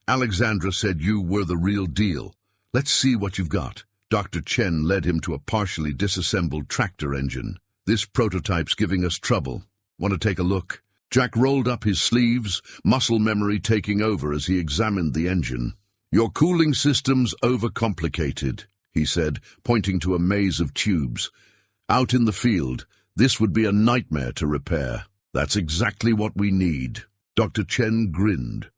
"Alexandra said you were the real deal. Let's see what you've got." Dr. Chen led him to a partially disassembled tractor engine. "This prototype's giving us trouble. Want to take a look?" Jack rolled up his sleeves, muscle memory taking over as he examined the engine. "Your cooling system's overcomplicated," he said, pointing to a maze of tubes. "Out in the field, this would be a nightmare to repair." "That's exactly what we need." Dr. Chen grinned.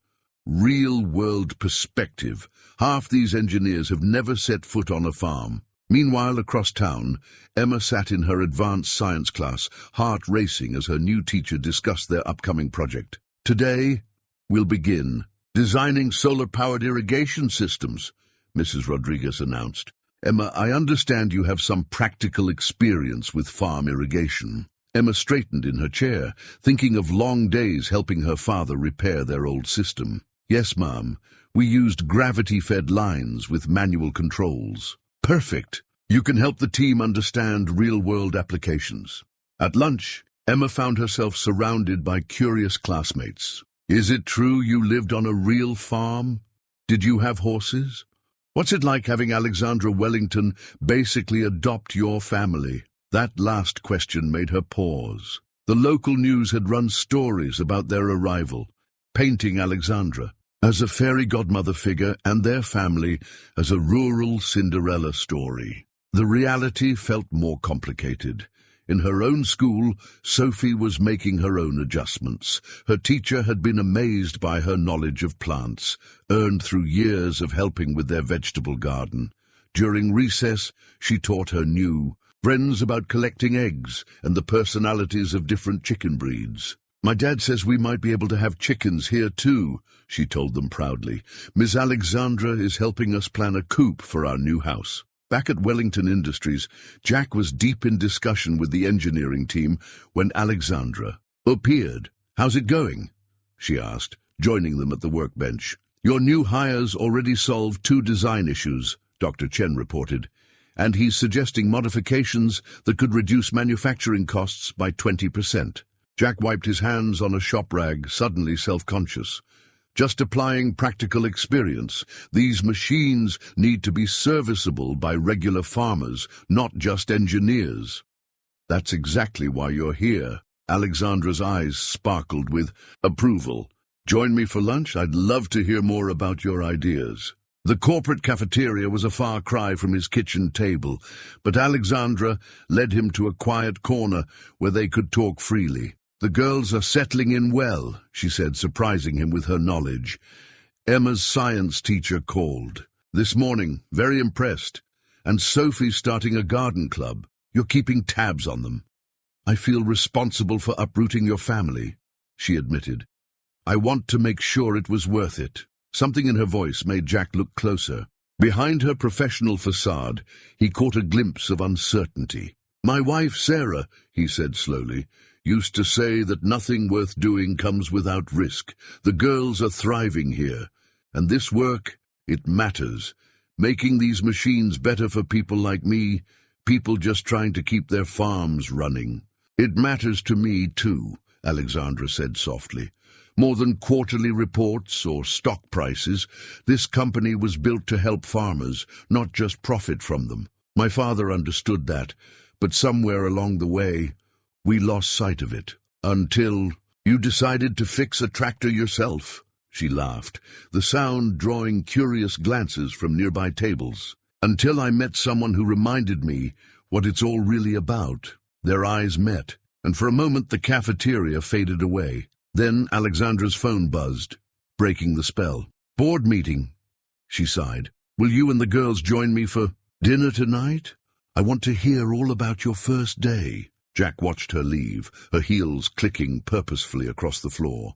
Real-world perspective. Half these engineers have never set foot on a farm. Meanwhile, across town, Emma sat in her advanced science class, heart racing as her new teacher discussed their upcoming project. "Today, we'll begin designing solar-powered irrigation systems," Mrs. Rodriguez announced. "Emma, I understand you have some practical experience with farm irrigation." Emma straightened in her chair, thinking of long days helping her father repair their old system. "Yes, Ma'am. We used gravity-fed lines with manual controls." "Perfect. You can help the team understand real-world applications." At lunch, Emma found herself surrounded by curious classmates. "Is it true you lived on a real farm? Did you have horses? What's it like having Alexandra Wellington basically adopt your family?" That last question made her pause. The local news had run stories about their arrival, painting Alexandra as a fairy godmother figure and their family as a rural Cinderella story. The reality felt more complicated. In her own school, Sophie was making her own adjustments. Her teacher had been amazed by her knowledge of plants, earned through years of helping with their vegetable garden. During recess, she taught her new friends about collecting eggs and the personalities of different chicken breeds. "My dad says we might be able to have chickens here too," she told them proudly. "Miss Alexandra is helping us plan a coop for our new house." Back at Wellington Industries, Jack was deep in discussion with the engineering team when Alexandra appeared. "How's it going?" she asked, joining them at the workbench. "Your new hires already solved 2 design issues," Dr. Chen reported, "and he's suggesting modifications that could reduce manufacturing costs by 20%. Jack wiped his hands on a shop rag, suddenly self-conscious. "Just applying practical experience. These machines need to be serviceable by regular farmers, not just engineers." "That's exactly why you're here." Alexandra's eyes sparkled with approval. "Join me for lunch? I'd love to hear more about your ideas." The corporate cafeteria was a far cry from his kitchen table, but Alexandra led him to a quiet corner where they could talk freely. "The girls are settling in well," she said, surprising him with her knowledge. "Emma's science teacher called this morning, very impressed. And Sophie's starting a garden club. You're keeping tabs on them." "I feel responsible for uprooting your family," she admitted. "I want to make sure it was worth it." Something in her voice made Jack look closer. Behind her professional facade, he caught a glimpse of uncertainty. "My wife, Sarah," he said slowly, "used to say that nothing worth doing comes without risk. The girls are thriving here. And this work, it matters. Making these machines better for people like me, people just trying to keep their farms running. It matters to me, too," Alexandra said softly. "More than quarterly reports or stock prices, this company was built to help farmers, not just profit from them. My father understood that, but somewhere along the way, we lost sight of it. Until You decided to fix a tractor yourself, she laughed, the sound drawing curious glances from nearby tables. Until I met someone who reminded me what it's all really about. Their eyes met, and for a moment the cafeteria faded away. Then Alexandra's phone buzzed, breaking the spell. Board meeting, she sighed. Will you and the girls join me for dinner tonight? I want to hear all about your first day. Jack watched her leave, her heels clicking purposefully across the floor.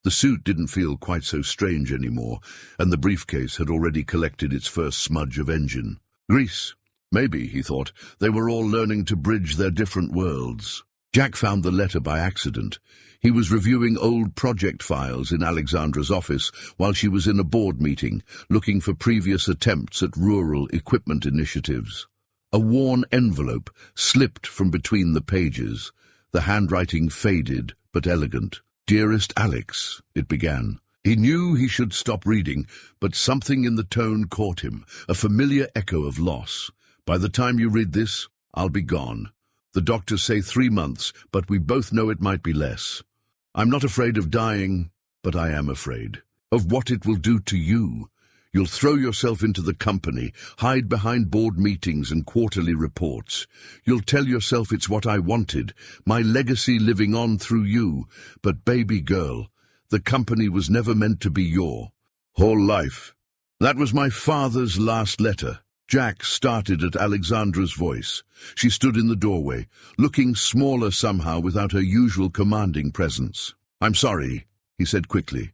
The suit didn't feel quite so strange anymore, and the briefcase had already collected its first smudge of engine. Grease. Maybe, he thought, they were all learning to bridge their different worlds. Jack found the letter by accident. He was reviewing old project files in Alexandra's office while she was in a board meeting, looking for previous attempts at rural equipment initiatives. A worn envelope slipped from between the pages. The handwriting faded but elegant. Dearest Alex, it began. He knew he should stop reading, but something in the tone caught him, a familiar echo of loss. By the time you read this, I'll be gone. The doctors say 3 months, but we both know it might be less. I'm not afraid of dying, but I am afraid of what it will do to you. You'll throw yourself into the company, hide behind board meetings and quarterly reports. You'll tell yourself it's what I wanted, my legacy living on through you. But baby girl, the company was never meant to be your whole life. That was my father's last letter. Jack started at Alexandra's voice. She stood in the doorway, looking smaller somehow without her usual commanding presence. I'm sorry, he said quickly.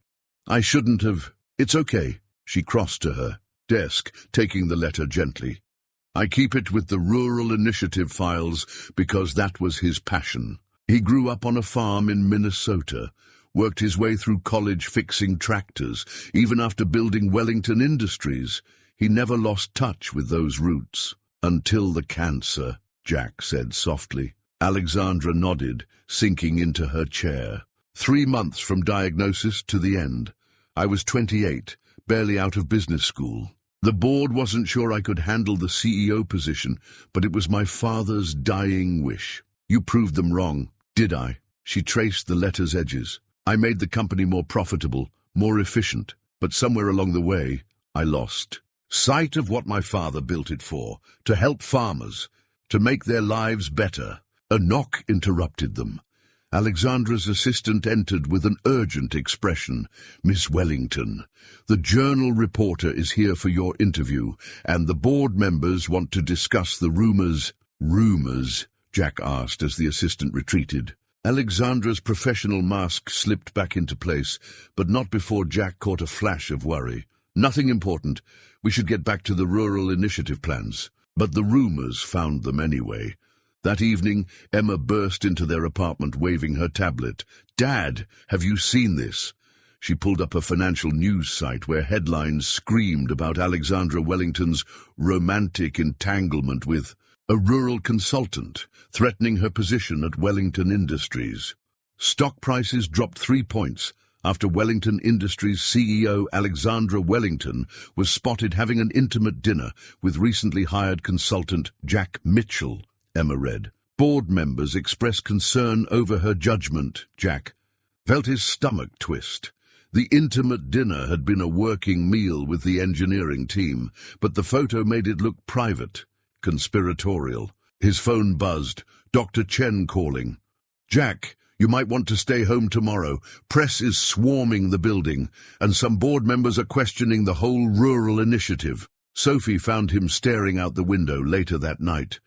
I shouldn't have. It's okay. She crossed to her desk, taking the letter gently. I keep it with the Rural Initiative files because that was his passion. He grew up on a farm in Minnesota, worked his way through college fixing tractors, even after building Wellington Industries. He never lost touch with those roots. Until the cancer, Jack said softly. Alexandra nodded, sinking into her chair. 3 months from diagnosis to the end. I was 28. Barely out of business school. The board wasn't sure I could handle the CEO position, but it was my father's dying wish. You proved them wrong, did I? She traced the letter's edges. I made the company more profitable, more efficient, but somewhere along the way, I lost sight of what my father built it for, to help farmers, to make their lives better. A knock interrupted them. Alexandra's assistant entered with an urgent expression. Miss Wellington, the Journal reporter is here for your interview, and the board members want to discuss the rumors. Rumors? Jack asked as the assistant retreated. Alexandra's professional mask slipped back into place, but not before Jack caught a flash of worry. Nothing important. We should get back to the rural initiative plans. But the rumors found them anyway. That evening, Emma burst into their apartment waving her tablet. Dad, have you seen this? She pulled up a financial news site where headlines screamed about Alexandra Wellington's romantic entanglement with a rural consultant, threatening her position at Wellington Industries. Stock prices dropped 3 points after Wellington Industries CEO Alexandra Wellington was spotted having an intimate dinner with recently hired consultant Jack Mitchell. Emma read. Board members expressed concern over her judgment. Jack felt his stomach twist. The intimate dinner had been a working meal with the engineering team, but the photo made it look private, conspiratorial. His phone buzzed. Dr. Chen calling. Jack, you might want to stay home tomorrow. Press is swarming the building, and some board members are questioning the whole rural initiative. Sophie found him staring out the window later that night.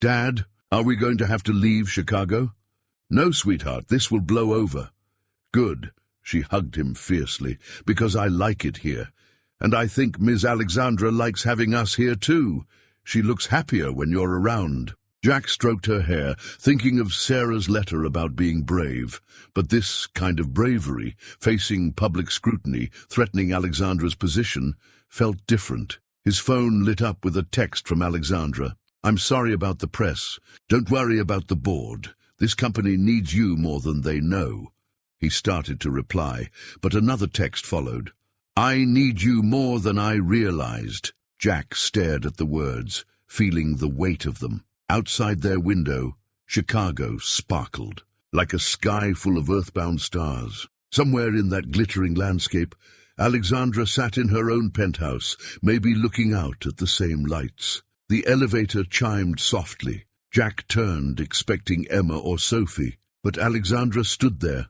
Dad, are we going to have to leave Chicago? No, sweetheart, this will blow over. Good, she hugged him fiercely, because I like it here. And I think Ms. Alexandra likes having us here too. She looks happier when you're around. Jack stroked her hair, thinking of Sarah's letter about being brave. But this kind of bravery, facing public scrutiny, threatening Alexandra's position, felt different. His phone lit up with a text from Alexandra. I'm sorry about the press. Don't worry about the board. This company needs you more than they know. He started to reply, but another text followed. I need you more than I realized. Jack stared at the words, feeling the weight of them. Outside their window, Chicago sparkled. like a sky full of earthbound stars. Somewhere in that glittering landscape, Alexandra sat in her own penthouse, maybe looking out at the same lights. The elevator chimed softly. Jack turned, expecting Emma or Sophie, but Alexandra stood there,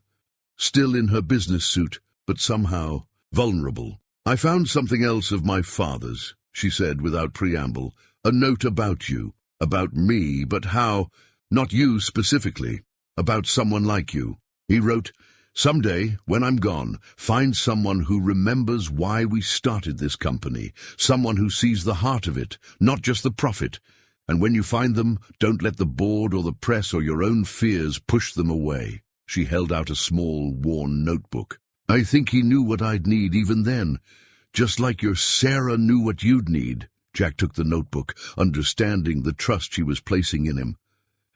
still in her business suit, but somehow vulnerable. "I found something else of my father's," she said without preamble. "A note about you. About me, but how? Not you specifically. About someone like you." He wrote, "Someday, when I'm gone, find someone who remembers why we started this company, someone who sees the heart of it, not just the profit. And when you find them, don't let the board or the press or your own fears push them away." She held out a small, worn notebook. "I think he knew what I'd need even then, just like your Sarah knew what you'd need." Jack took the notebook, understanding the trust she was placing in him.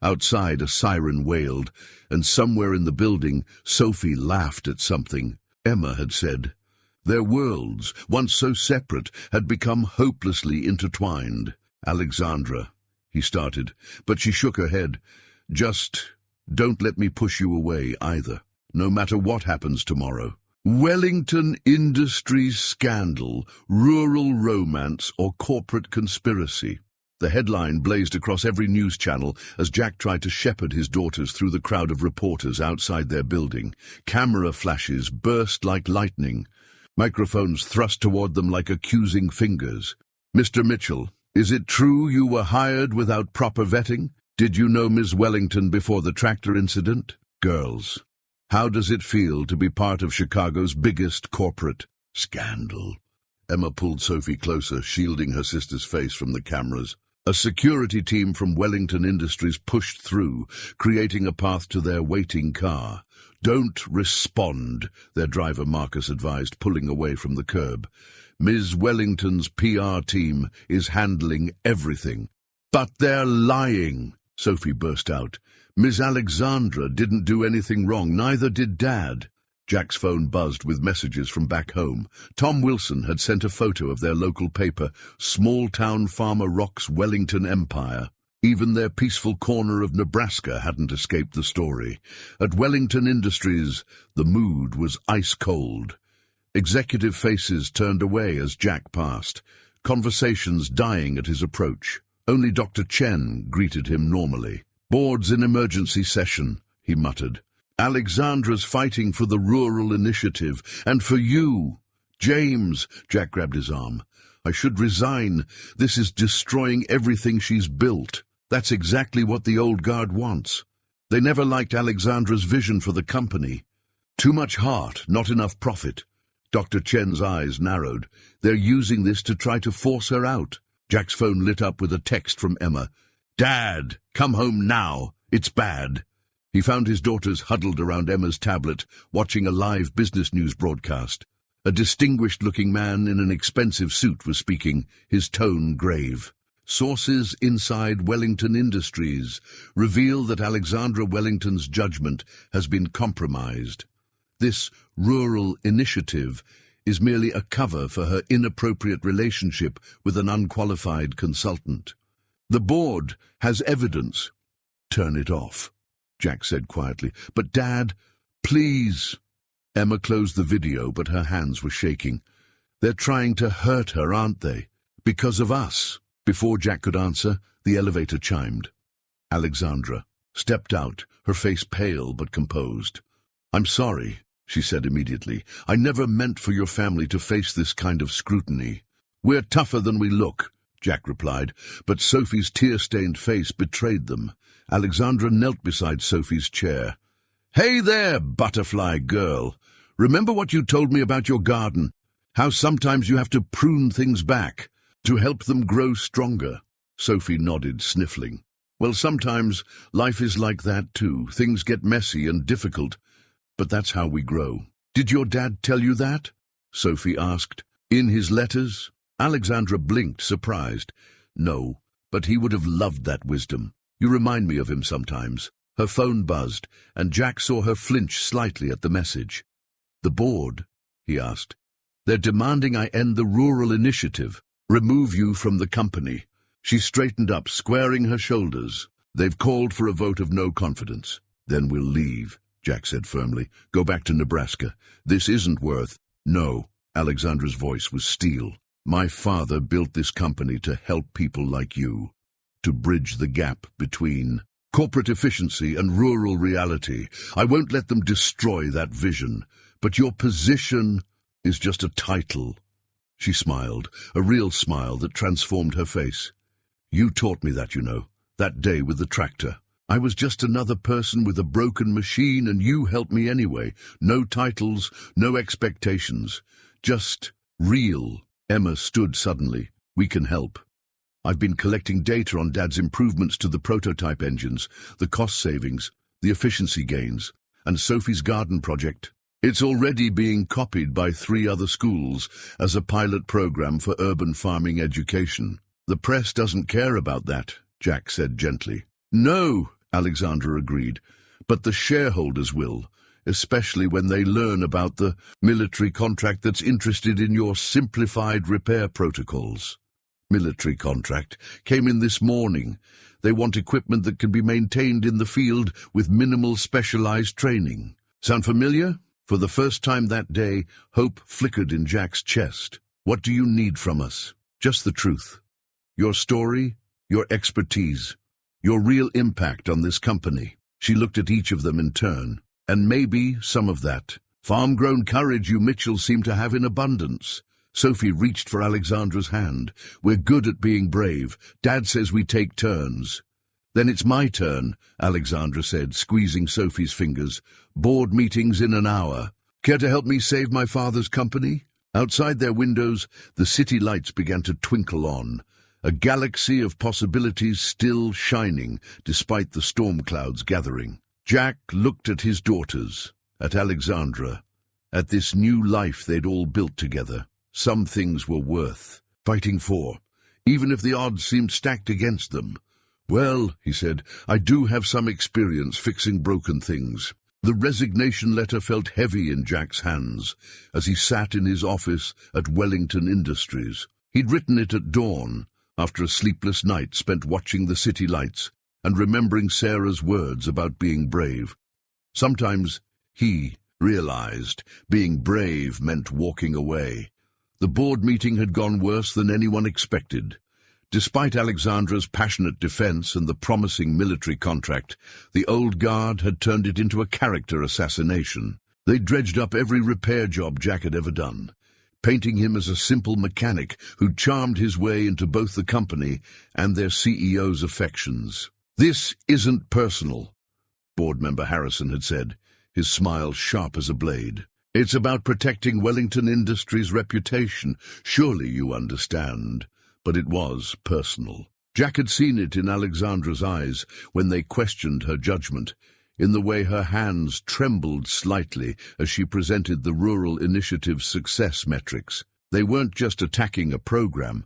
Outside, a siren wailed, and somewhere in the building, Sophie laughed at something Emma had said. Their worlds, once so separate, had become hopelessly intertwined. "Alexandra," he started, but she shook her head. "Just don't let me push you away either, no matter what happens tomorrow." Wellington Industries scandal, rural romance, or corporate conspiracy. The headline blazed across every news channel as Jack tried to shepherd his daughters through the crowd of reporters outside their building. Camera flashes burst like lightning, microphones thrust toward them like accusing fingers. "Mr. Mitchell, is it true you were hired without proper vetting? Did you know Ms. Wellington before the tractor incident? Girls, how does it feel to be part of Chicago's biggest corporate scandal?" Emma pulled Sophie closer, shielding her sister's face from the cameras. A security team from Wellington Industries pushed through, creating a path to their waiting car. "Don't respond," their driver Marcus advised, pulling away from the curb. "Ms. Wellington's PR team is handling everything." "But they're lying," Sophie burst out. "Ms. Alexandra didn't do anything wrong, neither did Dad." Jack's phone buzzed with messages from back home. Tom Wilson had sent a photo of their local paper, "Small-Town Farmer Rocks Wellington Empire." Even their peaceful corner of Nebraska hadn't escaped the story. At Wellington Industries, the mood was ice-cold. Executive faces turned away as Jack passed, conversations dying at his approach. Only Dr. Chen greeted him normally. "Board's in emergency session," he muttered. "Alexandra's fighting for the rural initiative, and for you." "James," Jack grabbed his arm. "I should resign. This is destroying everything she's built. That's exactly what the old guard wants. They never liked Alexandra's vision for the company. Too much heart, not enough profit." Dr. Chen's eyes narrowed. "They're using this to try to force her out." Jack's phone lit up with a text from Emma. "Dad, come home now. It's bad." He found his daughters huddled around Emma's tablet, watching a live business news broadcast. A distinguished-looking man in an expensive suit was speaking, his tone grave. "Sources inside Wellington Industries reveal that Alexandra Wellington's judgment has been compromised. This rural initiative is merely a cover for her inappropriate relationship with an unqualified consultant. The board has evidence." "Turn it off," Jack said quietly. "But Dad, please." Emma closed the video, but her hands were shaking. "They're trying to hurt her, aren't they? Because of us." Before Jack could answer, the elevator chimed. Alexandra stepped out, her face pale but composed. "I'm sorry," she said immediately. "I never meant for your family to face this kind of scrutiny." "We're tougher than we look," Jack replied, but Sophie's tear-stained face betrayed them. Alexandra knelt beside Sophie's chair. "Hey there, butterfly girl. Remember what you told me about your garden? How sometimes you have to prune things back to help them grow stronger?" Sophie nodded, sniffling. "Well, sometimes life is like that too. Things get messy and difficult, but that's how we grow." "Did your dad tell you that?" Sophie asked. "In his letters?" Alexandra blinked, surprised. "No, but he would have loved that wisdom. You remind me of him sometimes." Her phone buzzed, and Jack saw her flinch slightly at the message. "The board?" he asked. "They're demanding I end the rural initiative, remove you from the company." She straightened up, squaring her shoulders. "They've called for a vote of no confidence." Then we'll leave, Jack said firmly. Go back to Nebraska. This isn't worth— No, Alexandra's voice was steel. My father built this company to help people like you, to bridge the gap between corporate efficiency and rural reality. I won't let them destroy that vision, but your position is just a title. She smiled, a real smile that transformed her face. You taught me that, you know, that day with the tractor. I was just another person with a broken machine, and you helped me anyway. No titles, no expectations, just real. Emma stood suddenly. We can help. I've been collecting data on Dad's improvements to the prototype engines, the cost savings, the efficiency gains, and Sophie's garden project. It's already being copied by 3 other schools as a pilot program for urban farming education. The press doesn't care about that, Jack said gently. No, Alexandra agreed, but the shareholders will, especially when they learn about the military contract that's interested in your simplified repair protocols. Military contract came in this morning. They want equipment that can be maintained in the field with minimal specialized training. Sound familiar? For the first time that day, hope flickered in Jack's chest. What do you need from us? Just the truth. Your story, your expertise, your real impact on this company. She looked at each of them in turn. And maybe some of that farm-grown courage you Mitchells seem to have in abundance. Sophie reached for Alexandra's hand. We're good at being brave. Dad says we take turns. Then it's my turn, Alexandra said, squeezing Sophie's fingers. Board meetings in an hour. Care to help me save my father's company? Outside their windows, the city lights began to twinkle on, a galaxy of possibilities still shining despite the storm clouds gathering. Jack looked at his daughters, at Alexandra, at this new life they'd all built together. Some things were worth fighting for, even if the odds seemed stacked against them. Well, he said, I do have some experience fixing broken things. The resignation letter felt heavy in Jack's hands as he sat in his office at Wellington Industries. He'd written it at dawn, after a sleepless night spent watching the city lights and remembering Sarah's words about being brave. Sometimes he realized being brave meant walking away. The board meeting had gone worse than anyone expected. Despite Alexandra's passionate defense and the promising military contract, the old guard had turned it into a character assassination. They dredged up every repair job Jack had ever done, painting him as a simple mechanic who charmed his way into both the company and their CEO's affections. This isn't personal, board member Harrison had said, his smile sharp as a blade. It's about protecting Wellington Industries' reputation. Surely you understand. But it was personal. Jack had seen it in Alexandra's eyes when they questioned her judgment, in the way her hands trembled slightly as she presented the Rural Initiative's success metrics. They weren't just attacking a program,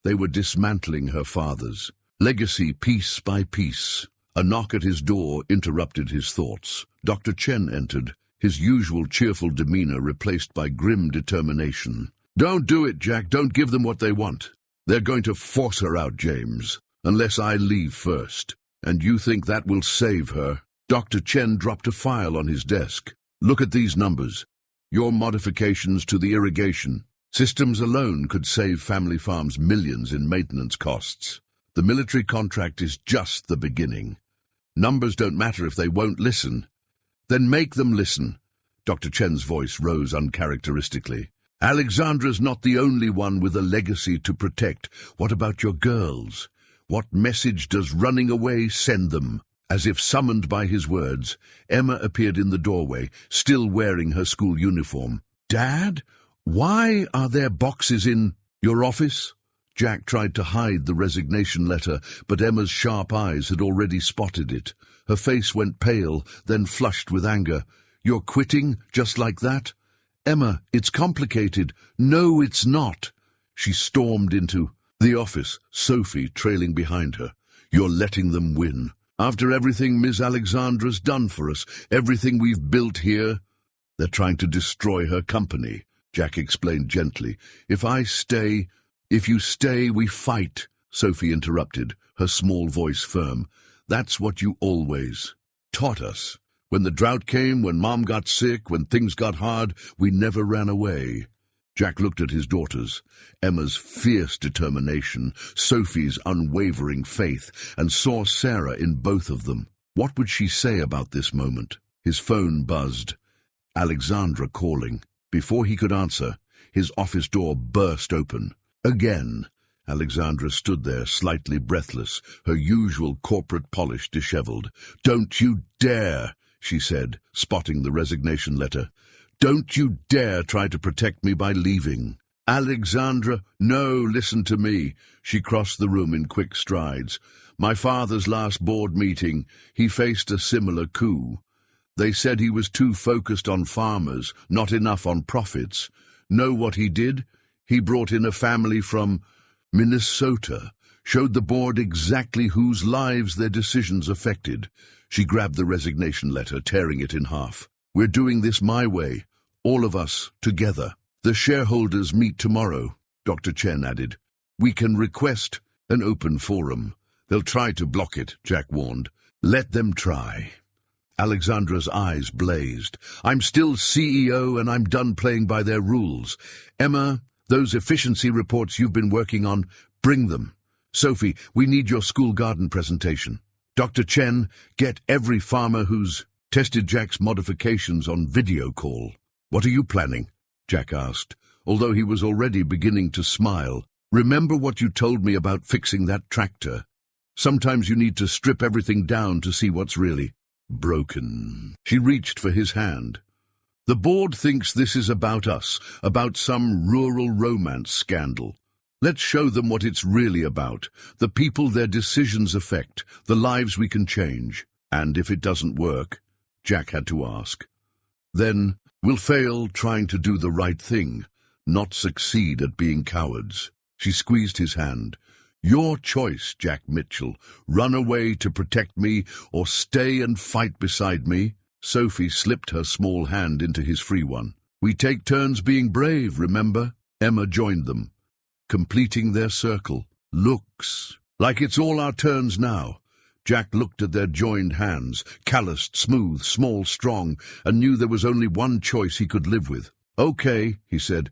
they were dismantling her father's legacy piece by piece. A knock at his door interrupted his thoughts. Dr. Chen entered, his usual cheerful demeanor replaced by grim determination. Don't do it, Jack. Don't give them what they want. They're going to force her out, James, unless I leave first. And you think that will save her? Dr. Chen dropped a file on his desk. Look at these numbers. Your modifications to the irrigation systems alone could save family farms millions in maintenance costs. The military contract is just the beginning. Numbers don't matter if they won't listen. Then make them listen. Dr. Chen's voice rose uncharacteristically. Alexandra's not the only one with a legacy to protect. What about your girls? What message does running away send them? As if summoned by his words, Emma appeared in the doorway, still wearing her school uniform. Dad, why are there boxes in your office? Jack tried to hide the resignation letter, but Emma's sharp eyes had already spotted it. Her face went pale, then flushed with anger. You're quitting just like that? Emma, it's complicated. No, it's not. She stormed into the office, Sophie trailing behind her. You're letting them win. After everything Miss Alexandra's done for us, everything we've built here, they're trying to destroy her company, Jack explained gently. If you stay, we fight, Sophie interrupted, her small voice firm. That's what you always taught us. When the drought came, when Mom got sick, when things got hard, we never ran away." Jack looked at his daughters, Emma's fierce determination, Sophie's unwavering faith, and saw Sarah in both of them. What would she say about this moment? His phone buzzed. Alexandra calling. Before he could answer, his office door burst open. Again. Alexandra stood there, slightly breathless, her usual corporate polish disheveled. "Don't you dare," she said, spotting the resignation letter. "Don't you dare try to protect me by leaving." "Alexandra, no, listen to me." She crossed the room in quick strides. "My father's last board meeting, he faced a similar coup. They said he was too focused on farmers, not enough on profits. Know what he did? He brought in a family from Minnesota, showed the board exactly whose lives their decisions affected." She grabbed the resignation letter, tearing it in half. "We're doing this my way, all of us, together. The shareholders meet tomorrow," Dr. Chen added. "We can request an open forum. They'll try to block it," Jack warned. "Let them try." Alexandra's eyes blazed. "I'm still CEO and I'm done playing by their rules. Emma, those efficiency reports you've been working on, bring them. Sophie, we need your school garden presentation. Dr. Chen, get every farmer who's tested Jack's modifications on video call." "What are you planning?" Jack asked, although he was already beginning to smile. "Remember what you told me about fixing that tractor? Sometimes you need to strip everything down to see what's really broken." She reached for his hand. "The board thinks this is about us, about some rural romance scandal. Let's show them what it's really about, the people their decisions affect, the lives we can change. And if it doesn't work," Jack had to ask, "then we'll fail trying to do the right thing, not succeed at being cowards." She squeezed his hand. "Your choice, Jack Mitchell. Run away to protect me or stay and fight beside me." Sophie slipped her small hand into his free one. "We take turns being brave, remember?" Emma joined them, completing their circle. "Looks like it's all our turns now." Jack looked at their joined hands, calloused, smooth, small, strong, and knew there was only one choice he could live with. "Okay," he said,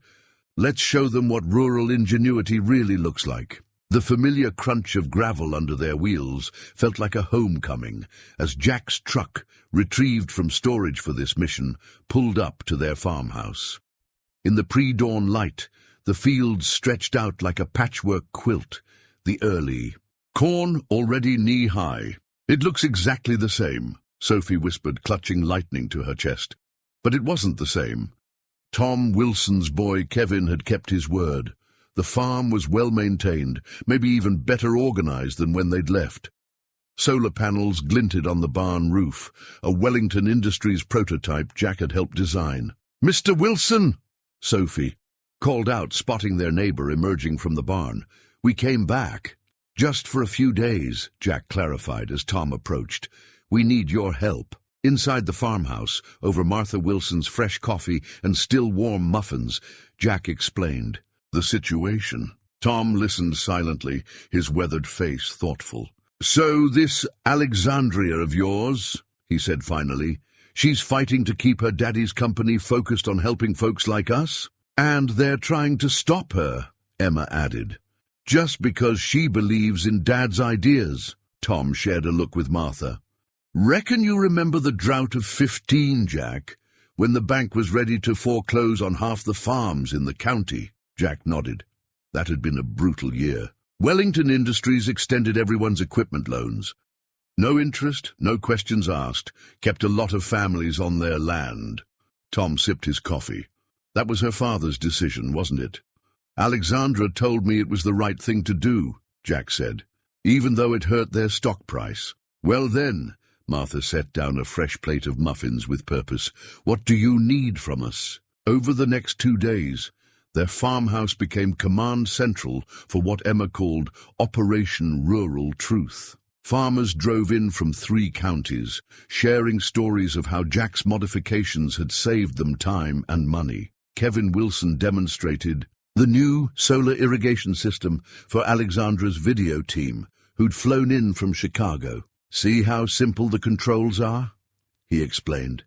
"let's show them what rural ingenuity really looks like." The familiar crunch of gravel under their wheels felt like a homecoming as Jack's truck, retrieved from storage for this mission, pulled up to their farmhouse. In the pre-dawn light, the fields stretched out like a patchwork quilt, the early corn already knee-high. "It looks exactly the same," Sophie whispered, clutching lightning to her chest. But it wasn't the same. Tom Wilson's boy Kevin had kept his word. The farm was well-maintained, maybe even better organized than when they'd left. Solar panels glinted on the barn roof, a Wellington Industries prototype Jack had helped design. "Mr. Wilson!" Sophie called out, spotting their neighbor emerging from the barn. "We came back." "Just for a few days," Jack clarified as Tom approached. "We need your help." Inside the farmhouse, over Martha Wilson's fresh coffee and still warm muffins, Jack explained the situation. Tom listened silently, his weathered face thoughtful. "So this Alexandria of yours," he said finally, "she's fighting to keep her daddy's company focused on helping folks like us? And they're trying to stop her," Emma added. "Just because she believes in Dad's ideas." Tom shared a look with Martha. "Reckon you remember the drought of 15, Jack, when the bank was ready to foreclose on half the farms in the county?" Jack nodded. That had been a brutal year. Wellington Industries extended everyone's equipment loans. No interest, no questions asked, kept a lot of families on their land. Tom sipped his coffee. That was her father's decision, wasn't it? "Alexandra told me it was the right thing to do," Jack said, "even though it hurt their stock price." "Well then," Martha set down a fresh plate of muffins with purpose, "what do you need from us?" Over the next 2 days, their farmhouse became command central for what Emma called Operation Rural Truth. Farmers drove in from 3 counties, sharing stories of how Jack's modifications had saved them time and money. Kevin Wilson demonstrated the new solar irrigation system for Alexandra's video team, who'd flown in from Chicago. "See how simple the controls are?" he explained.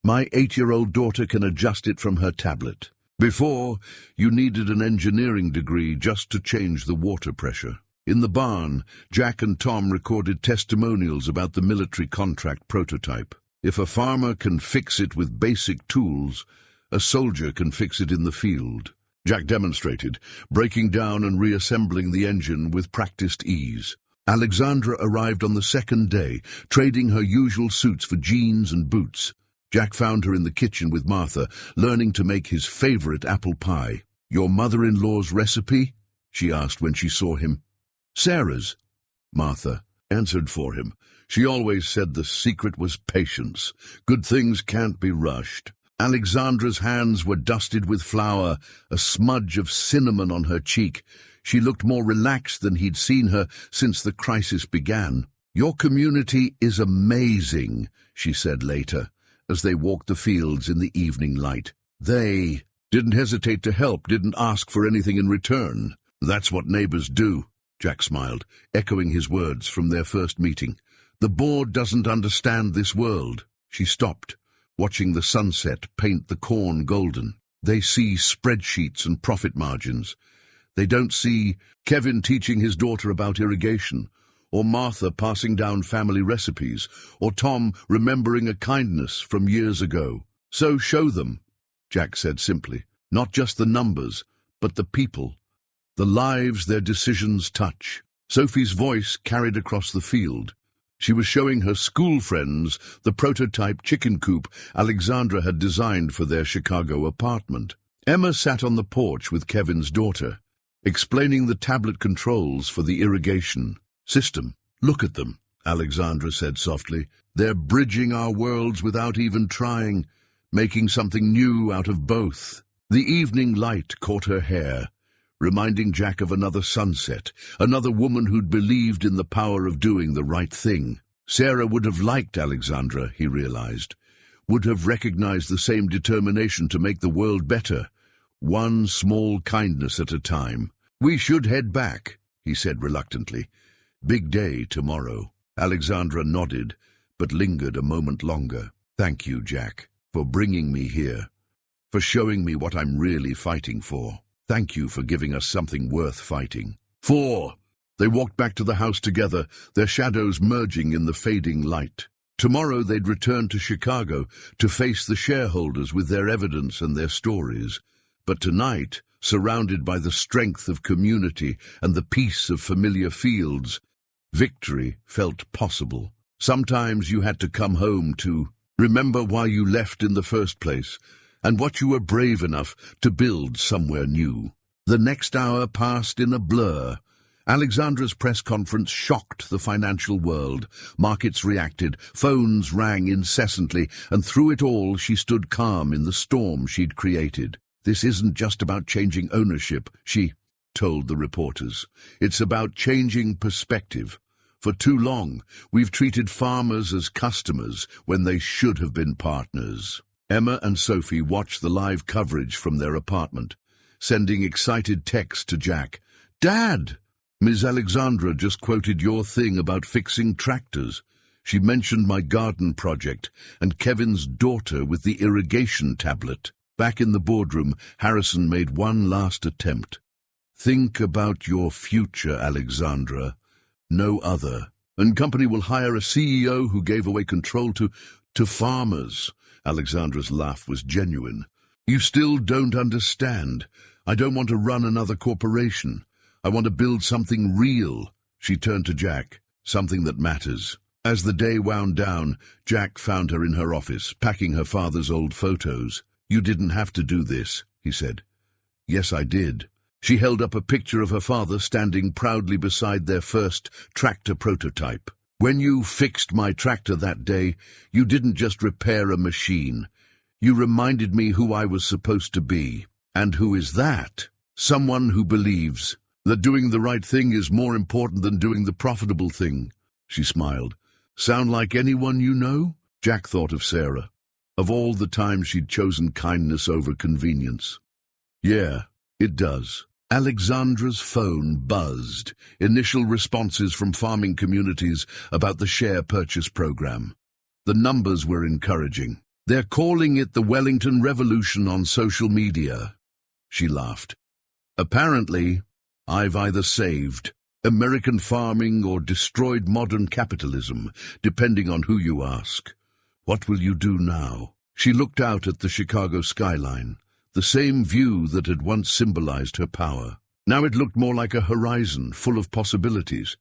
My 8-year-old daughter can adjust it from her tablet. Before, you needed an engineering degree just to change the water pressure. In the barn, Jack and Tom recorded testimonials about the military contract prototype. If a farmer can fix it with basic tools, a soldier can fix it in the field. Jack demonstrated, breaking down and reassembling the engine with practiced ease. Alexandra arrived on the second day, trading her usual suits for jeans and boots. Jack found her in the kitchen with Martha, learning to make his favorite apple pie. Your mother-in-law's recipe? She asked when she saw him. Sarah's, Martha answered for him. She always said the secret was patience. Good things can't be rushed. Alexandra's hands were dusted with flour, a smudge of cinnamon on her cheek. She looked more relaxed than he'd seen her since the crisis began. Your community is amazing, she said later, as they walked the fields in the evening light. They didn't hesitate to help, didn't ask for anything in return. That's what neighbors do, Jack smiled, echoing his words from their first meeting. The board doesn't understand this world. She stopped, watching the sunset paint the corn golden. They see spreadsheets and profit margins. They don't see Kevin teaching his daughter about irrigation, or Martha passing down family recipes, or Tom remembering a kindness from years ago. So show them, Jack said simply, not just the numbers, but the people, the lives their decisions touch. Sophie's voice carried across the field. She was showing her school friends the prototype chicken coop Alexandra had designed for their Chicago apartment. Emma sat on the porch with Kevin's daughter, explaining the tablet controls for the irrigation system. Look at them, Alexandra said softly. They're bridging our worlds without even trying, making something new out of both. The evening light caught her hair, reminding Jack of another sunset, another woman who'd believed in the power of doing the right thing. Sarah would have liked Alexandra, he realized, would have recognized the same determination to make the world better, one small kindness at a time. We should head back, he said reluctantly. Big day tomorrow. Alexandra nodded, but lingered a moment longer. Thank you, Jack, for bringing me here, for showing me what I'm really fighting for. Thank you for giving us something worth fighting for. They walked back to the house together, their shadows merging in the fading light. Tomorrow they'd return to Chicago to face the shareholders with their evidence and their stories. But tonight, surrounded by the strength of community and the peace of familiar fields, victory felt possible. Sometimes you had to come home to remember why you left in the first place, and what you were brave enough to build somewhere new. The next hour passed in a blur. Alexandra's press conference shocked the financial world. Markets reacted, phones rang incessantly, and through it all she stood calm in the storm she'd created. This isn't just about changing ownership, she told the reporters. It's about changing perspective. For too long, we've treated farmers as customers when they should have been partners. Emma and Sophie watched the live coverage from their apartment, sending excited texts to Jack. Dad! Ms. Alexandra just quoted your thing about fixing tractors. She mentioned my garden project and Kevin's daughter with the irrigation tablet. Back in the boardroom, Harrison made one last attempt. Think about your future, Alexandra. No other. And company will hire a CEO who gave away control to farmers. Alexandra's laugh was genuine. You still don't understand. I don't want to run another corporation. I want to build something real. She turned to Jack, something that matters. As the day wound down, Jack found her in her office, packing her father's old photos. You didn't have to do this, he said. Yes, I did. She held up a picture of her father standing proudly beside their first tractor prototype. When you fixed my tractor that day, you didn't just repair a machine. You reminded me who I was supposed to be. And who is that? Someone who believes that doing the right thing is more important than doing the profitable thing. She smiled. Sound like anyone you know? Jack thought of Sarah, of all the times she'd chosen kindness over convenience. Yeah, it does. Alexandra's phone buzzed, initial responses from farming communities about the share purchase program. The numbers were encouraging. "They're calling it the Wellington Revolution on social media." She laughed. "Apparently, I've either saved American farming or destroyed modern capitalism, depending on who you ask. What will you do now?" She looked out at the Chicago skyline, the same view that had once symbolized her power. Now it looked more like a horizon full of possibilities.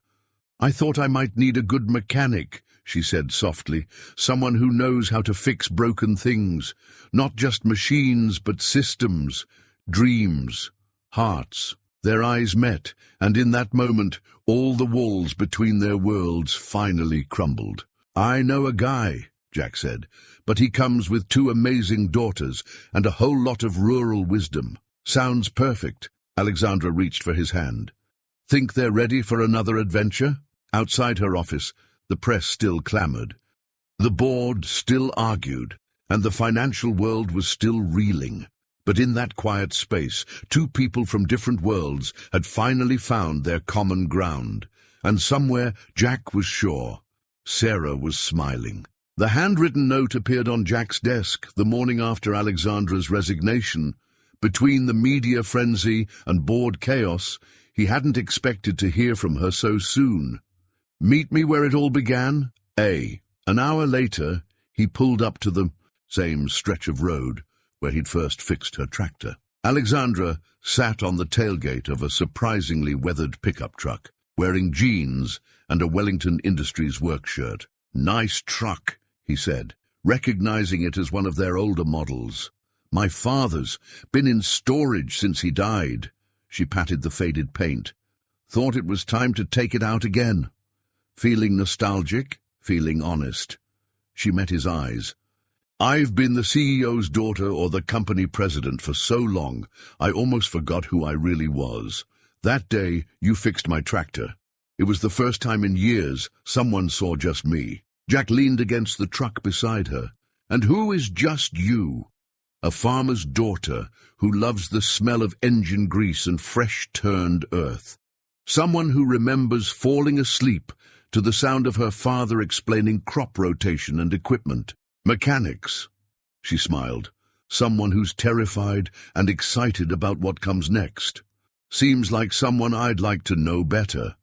"I thought I might need a good mechanic," she said softly, "someone who knows how to fix broken things, not just machines but systems, dreams, hearts." Their eyes met, and in that moment, all the walls between their worlds finally crumbled. "I know a guy," Jack said, "but he comes with 2 amazing daughters and a whole lot of rural wisdom." "Sounds perfect." Alexandra reached for his hand. "Think they're ready for another adventure?" Outside her office, the press still clamored. The board still argued, and the financial world was still reeling. But in that quiet space, 2 people from different worlds had finally found their common ground. And somewhere, Jack was sure, Sarah was smiling. The handwritten note appeared on Jack's desk the morning after Alexandra's resignation. Between the media frenzy and board chaos, he hadn't expected to hear from her so soon. "Meet me where it all began, A." An hour later, he pulled up to the same stretch of road where he'd first fixed her tractor. Alexandra sat on the tailgate of a surprisingly weathered pickup truck, wearing jeans and a Wellington Industries work shirt. "Nice truck," he said, recognizing it as one of their older models. "My father's. Been in storage since he died." She patted the faded paint. "Thought it was time to take it out again." Feeling nostalgic, feeling honest. She met his eyes. "I've been the CEO's daughter or the company president for so long, I almost forgot who I really was. That day, you fixed my tractor. It was the first time in years someone saw just me." Jack leaned against the truck beside her. "And who is just you? A farmer's daughter who loves the smell of engine grease and fresh-turned earth. Someone who remembers falling asleep to the sound of her father explaining crop rotation and equipment. Mechanics." She smiled. "Someone who's terrified and excited about what comes next. Seems like someone I'd like to know better.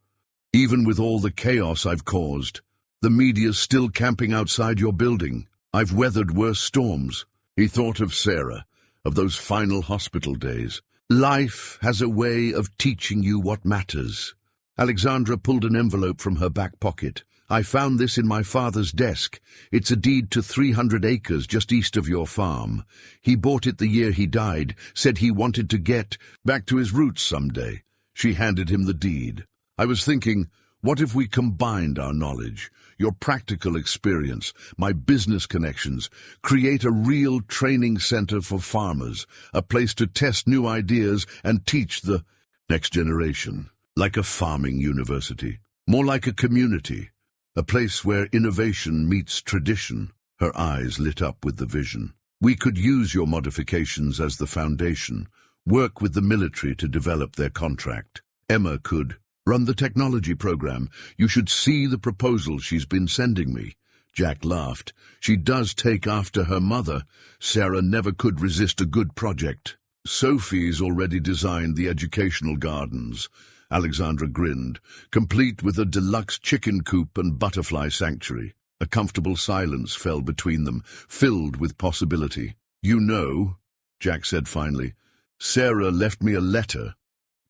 Even with all the chaos I've caused. The media's still camping outside your building. I've weathered worse storms." He thought of Sarah, of those final hospital days. "Life has a way of teaching you what matters." Alexandra pulled an envelope from her back pocket. "I found this in my father's desk. It's a deed to 300 acres just east of your farm. He bought it the year he died, said he wanted to get back to his roots someday." She handed him the deed. "I was thinking, what if we combined our knowledge, your practical experience, my business connections, create a real training center for farmers, a place to test new ideas and teach the next generation, like a farming university, more like a community. A place where innovation meets tradition." Her eyes lit up with the vision. "We could use your modifications as the foundation, work with the military to develop their contract. Emma could run the technology program. You should see the proposals she's been sending me." Jack laughed. "She does take after her mother. Sarah never could resist a good project." "Sophie's already designed the educational gardens." Alexandra grinned, "complete with a deluxe chicken coop and butterfly sanctuary." A comfortable silence fell between them, filled with possibility. "You know," Jack said finally, "Sarah left me a letter.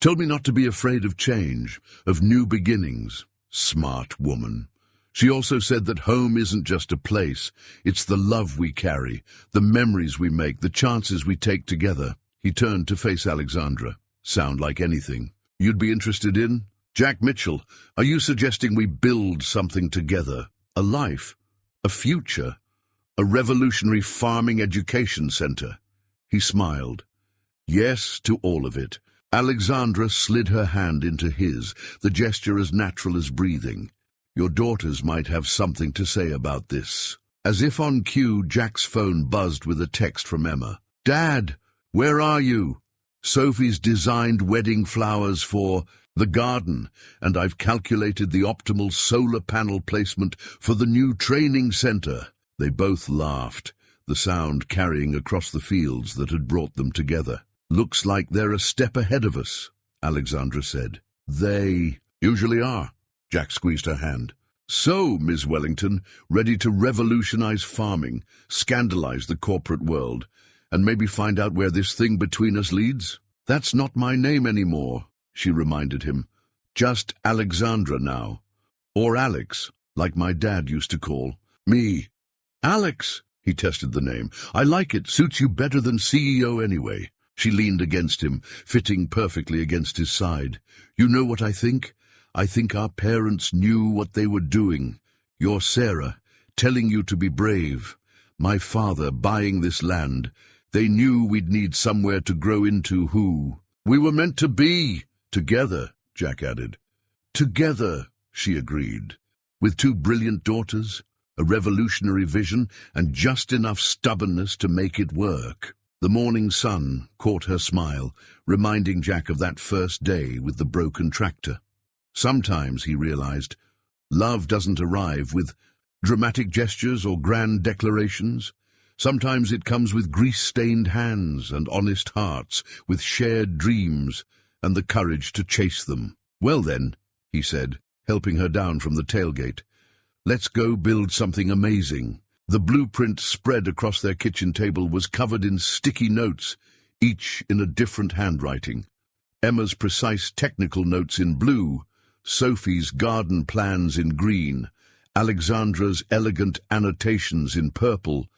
Told me not to be afraid of change, of new beginnings." Smart woman. She also said that home isn't just a place, it's the love we carry, the memories we make, the chances we take together. He turned to face Alexandra. "Sound like anything you'd be interested in?" "Jack Mitchell, are you suggesting we build something together? A life? A future? A revolutionary farming education center?" He smiled. "Yes to all of it." Alexandra slid her hand into his, the gesture as natural as breathing. "Your daughters might have something to say about this." As if on cue, Jack's phone buzzed with a text from Emma. "Dad, where are you? Sophie's designed wedding flowers for the garden, and I've calculated the optimal solar panel placement for the new training center." They both laughed, the sound carrying across the fields that had brought them together. "Looks like they're a step ahead of us," Alexandra said. "They usually are." Jack squeezed her hand. "So, Miss Wellington, ready to revolutionize farming, scandalize the corporate world, and maybe find out where this thing between us leads?" "That's not my name anymore," she reminded him. "Just Alexandra now. Or Alex, like my dad used to call me." "Alex," he tested the name. "I like it. Suits you better than CEO anyway." She leaned against him, fitting perfectly against his side. "You know what I think? I think our parents knew what they were doing. Your Sarah, telling you to be brave. My father buying this land. They knew we'd need somewhere to grow into who we were meant to be. Together," Jack added. "Together," she agreed. "With two brilliant daughters, a revolutionary vision, and just enough stubbornness to make it work." The morning sun caught her smile, reminding Jack of that first day with the broken tractor. Sometimes, he realized, love doesn't arrive with dramatic gestures or grand declarations. Sometimes it comes with grease-stained hands and honest hearts, with shared dreams and the courage to chase them. "Well then," he said, helping her down from the tailgate, "let's go build something amazing." The blueprint spread across their kitchen table was covered in sticky notes, each in a different handwriting. Emma's precise technical notes in blue, Sophie's garden plans in green, Alexandra's elegant annotations in purple,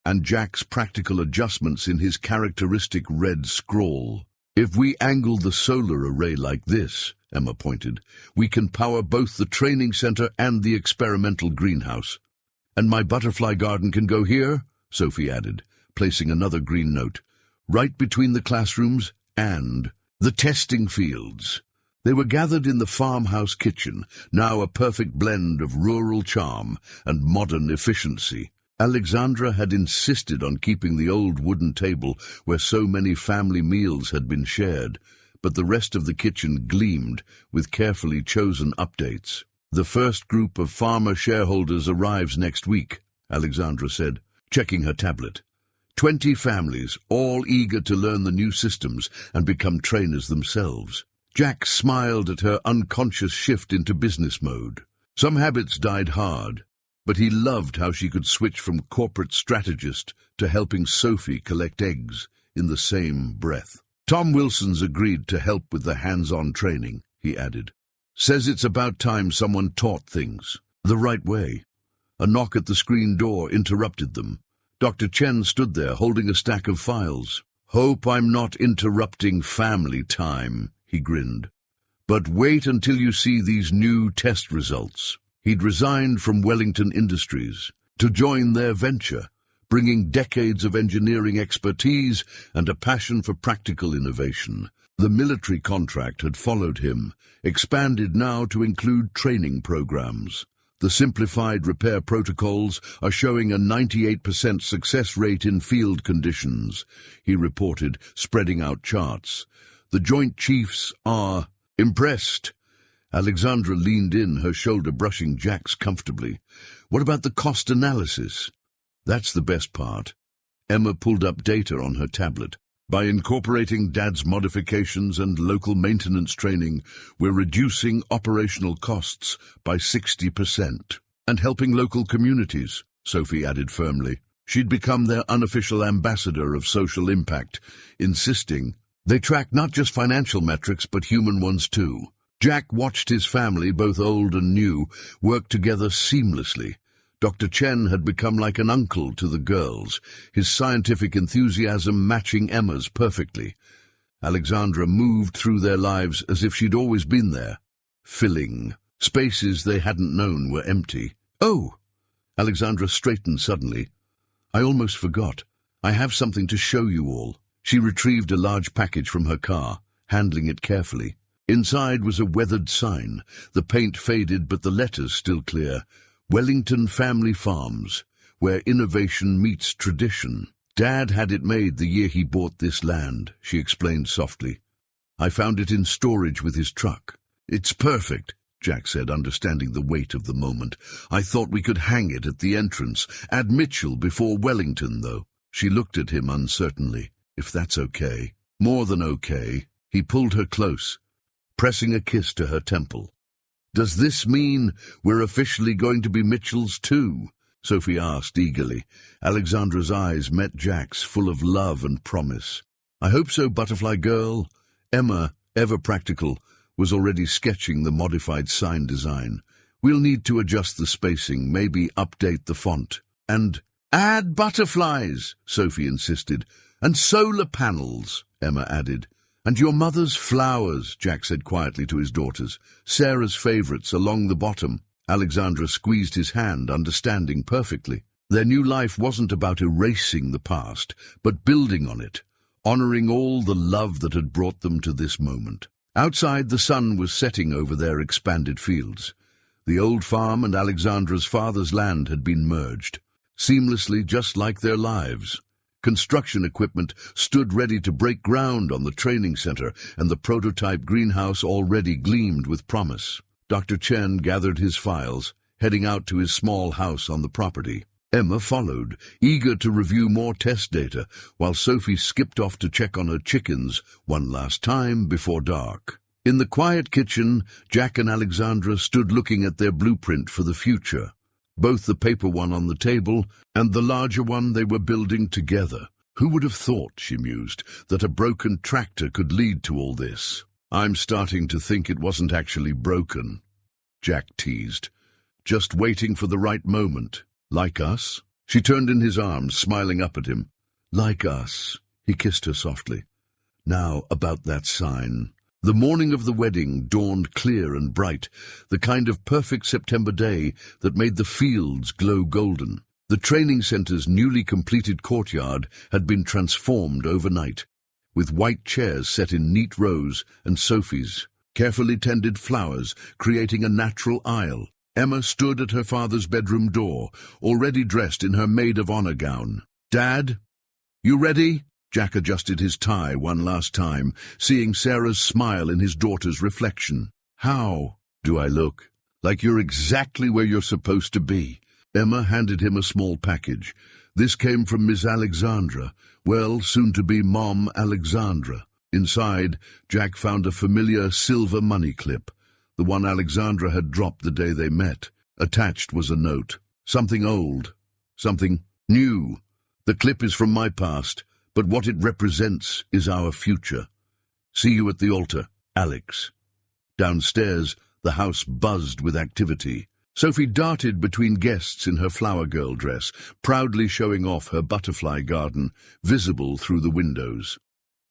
and Jack's practical adjustments in his characteristic red scrawl. "If we angle the solar array like this," Emma pointed, "we can power both the training center and the experimental greenhouse. And my butterfly garden can go here," Sophie added, placing another green note, "right between the classrooms and the testing fields." They were gathered in the farmhouse kitchen, now a perfect blend of rural charm and modern efficiency. Alexandra had insisted on keeping the old wooden table where so many family meals had been shared, but the rest of the kitchen gleamed with carefully chosen updates. "The first group of farmer shareholders arrives next week," Alexandra said, checking her tablet. 20 families, all eager to learn the new systems and become trainers themselves. Jack smiled at her unconscious shift into business mode. Some habits died hard, but he loved how she could switch from corporate strategist to helping Sophie collect eggs in the same breath. "Tom Wilson's agreed to help with the hands-on training," he added. "Says it's about time someone taught things the right way." A knock at the screen door interrupted them. Dr. Chen stood there holding a stack of files. "Hope I'm not interrupting family time," he grinned. "But wait until you see these new test results." He'd resigned from Wellington Industries to join their venture, bringing decades of engineering expertise and a passion for practical innovation. The military contract had followed him, expanded now to include training programs. The simplified repair protocols are showing a 98% success rate in field conditions, he reported, spreading out charts. "The Joint Chiefs are impressed." Alexandra leaned in, her shoulder brushing Jack's comfortably. "What about the cost analysis?" "That's the best part." Emma pulled up data on her tablet. "By incorporating Dad's modifications and local maintenance training, we're reducing operational costs by 60%. And helping local communities," Sophie added firmly. She'd become their unofficial ambassador of social impact, insisting they track not just financial metrics but human ones too. Jack watched his family, both old and new, work together seamlessly. Dr. Chen had become like an uncle to the girls, his scientific enthusiasm matching Emma's perfectly. Alexandra moved through their lives as if she'd always been there, filling. Spaces they hadn't known were empty. "Oh!" Alexandra straightened suddenly. "I almost forgot. I have something to show you all." She retrieved a large package from her car, handling it carefully. Inside was a weathered sign, the paint faded but the letters still clear. "Wellington Family Farms, where innovation meets tradition." "Dad had it made the year he bought this land," she explained softly. "I found it in storage with his truck. It's perfect, Jack said, understanding the weight of the moment. "I thought we could hang it at the entrance. Add Mitchell before Wellington, though." She looked at him uncertainly. "If that's okay." "More than okay." He pulled her close, pressing a kiss to her temple. "Does this mean we're officially going to be Mitchells too?" Sophie asked eagerly. Alexandra's eyes met Jack's, full of love and promise. "I hope so, butterfly girl." Emma, ever practical, was already sketching the modified sign design. "We'll need to adjust the spacing, maybe update the font." "And add butterflies," Sophie insisted. "And solar panels," Emma added. "And your mother's flowers," Jack said quietly to his daughters. "Sarah's favourites along the bottom." Alexandra squeezed his hand, understanding perfectly. Their new life wasn't about erasing the past, but building on it, honouring all the love that had brought them to this moment. Outside, the sun was setting over their expanded fields. The old farm and Alexandra's father's land had been merged, seamlessly, just like their lives. Construction equipment stood ready to break ground on the training center, and the prototype greenhouse already gleamed with promise. Dr. Chen gathered his files, heading out to his small house on the property. Emma followed, eager to review more test data, while Sophie skipped off to check on her chickens one last time before dark. In the quiet kitchen, Jack and Alexandra stood looking at their blueprint for the future, both the paper one on the table and the larger one they were building together. Who would have thought, she mused, that a broken tractor could lead to all this? "I'm starting to think it wasn't actually broken," Jack teased. "Just waiting for the right moment. Like us?" She turned in his arms, smiling up at him. "Like us." He kissed her softly. "Now, about that sign." The morning of the wedding dawned clear and bright, the kind of perfect September day that made the fields glow golden. The training center's newly completed courtyard had been transformed overnight, with white chairs set in neat rows and Sophie's carefully tended flowers creating a natural aisle. Emma stood at her father's bedroom door, already dressed in her maid-of-honor gown. "Dad, you ready?" Jack adjusted his tie one last time, seeing Sarah's smile in his daughter's reflection. "How do I look?" "Like you're exactly where you're supposed to be." Emma handed him a small package. This came from Miss Alexandra, well, soon-to-be Mom Alexandra. Inside, Jack found a familiar silver money clip, the one Alexandra had dropped the day they met. Attached was a note. Something old, something new. "The clip is from my past, but what it represents is our future. See you at the altar, Alex." Downstairs, the house buzzed with activity. Sophie darted between guests in her flower girl dress, proudly showing off her butterfly garden, visible through the windows.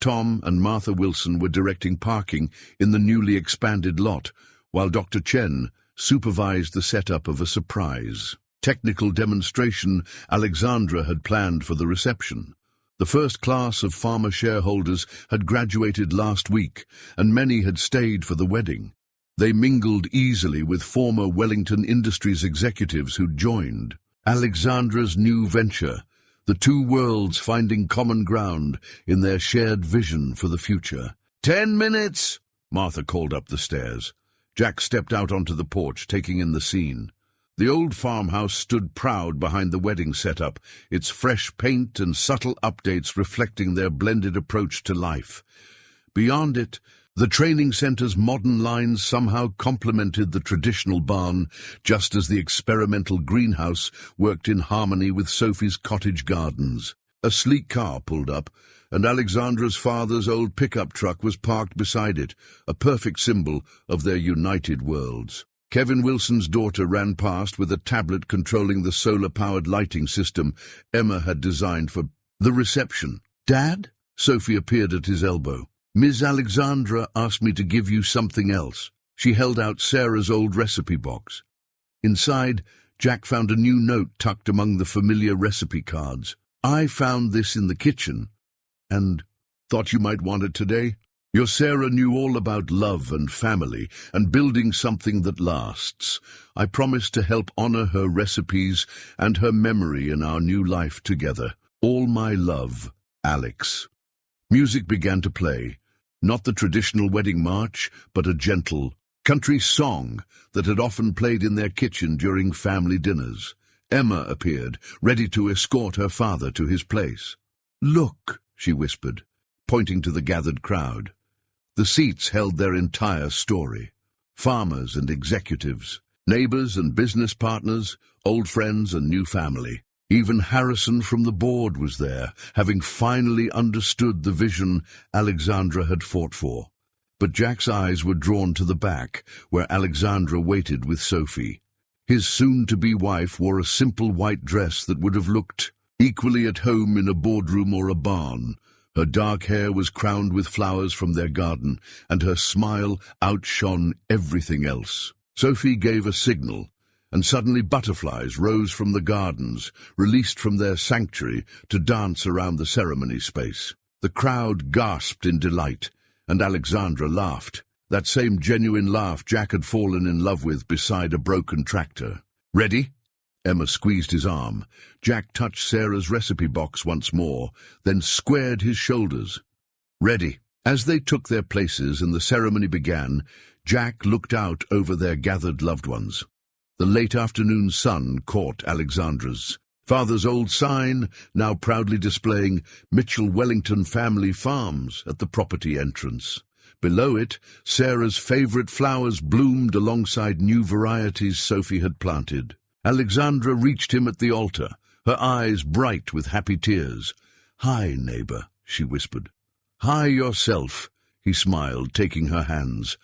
Tom and Martha Wilson were directing parking in the newly expanded lot, while Dr. Chen supervised the setup of a surprise technical demonstration Alexandra had planned for the reception. The first class of farmer shareholders had graduated last week, and many had stayed for the wedding. They mingled easily with former Wellington Industries executives who'd joined. Alexandra's new venture, the two worlds finding common ground in their shared vision for the future. 10 minutes, Martha called up the stairs. Jack stepped out onto the porch, taking in the scene. The old farmhouse stood proud behind the wedding setup, its fresh paint and subtle updates reflecting their blended approach to life. Beyond it, the training center's modern lines somehow complemented the traditional barn, just as the experimental greenhouse worked in harmony with Sophie's cottage gardens. A sleek car pulled up, and Alexandra's father's old pickup truck was parked beside it, a perfect symbol of their united worlds. Kevin Wilson's daughter ran past with a tablet controlling the solar-powered lighting system Emma had designed for the reception. "Dad?" Sophie appeared at his elbow. "Ms. Alexandra asked me to give you something else." She held out Sarah's old recipe box. Inside, Jack found a new note tucked among the familiar recipe cards. "I found this in the kitchen, and thought you might want it today. Your Sarah knew all about love and family, and building something that lasts. I promise to help honor her recipes and her memory in our new life together. All my love, Alex." Music began to play. Not the traditional wedding march, but a gentle, country song that had often played in their kitchen during family dinners. Emma appeared, ready to escort her father to his place. "Look," she whispered, pointing to the gathered crowd. The seats held their entire story. Farmers and executives, neighbors and business partners, old friends and new family. Even Harrison from the board was there, having finally understood the vision Alexandra had fought for. But Jack's eyes were drawn to the back, where Alexandra waited with Sophie. His soon-to-be wife wore a simple white dress that would have looked equally at home in a boardroom or a barn. Her dark hair was crowned with flowers from their garden, and her smile outshone everything else. Sophie gave a signal, and suddenly butterflies rose from the gardens, released from their sanctuary to dance around the ceremony space. The crowd gasped in delight, and Alexandra laughed. That same genuine laugh Jack had fallen in love with beside a broken tractor. "Ready?" Emma squeezed his arm. Jack touched Sarah's recipe box once more, then squared his shoulders. "Ready." As they took their places and the ceremony began, Jack looked out over their gathered loved ones. The late afternoon sun caught Alexandra's father's old sign, now proudly displaying Mitchell Wellington Family Farms at the property entrance. Below it, Sarah's favorite flowers bloomed alongside new varieties Sophie had planted. Alexandra reached him at the altar, her eyes bright with happy tears. "Hi, neighbor," she whispered. "Hi yourself," he smiled, taking her hands.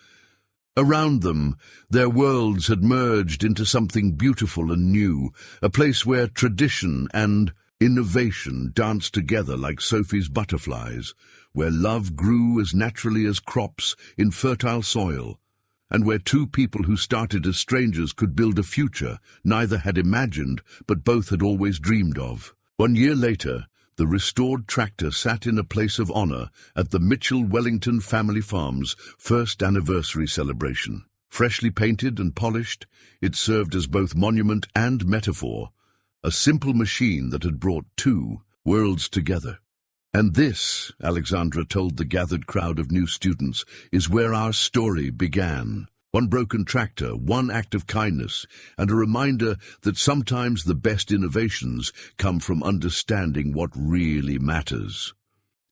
Around them, their worlds had merged into something beautiful and new, a place where tradition and innovation danced together like Sophie's butterflies, where love grew as naturally as crops in fertile soil, and where two people who started as strangers could build a future neither had imagined but both had always dreamed of. 1 year later, the restored tractor sat in a place of honor at the Mitchell Wellington Family Farm's first anniversary celebration. Freshly painted and polished, it served as both monument and metaphor, a simple machine that had brought two worlds together. "And this," Alexandra told the gathered crowd of new students, "is where our story began. One broken tractor, one act of kindness, and a reminder that sometimes the best innovations come from understanding what really matters."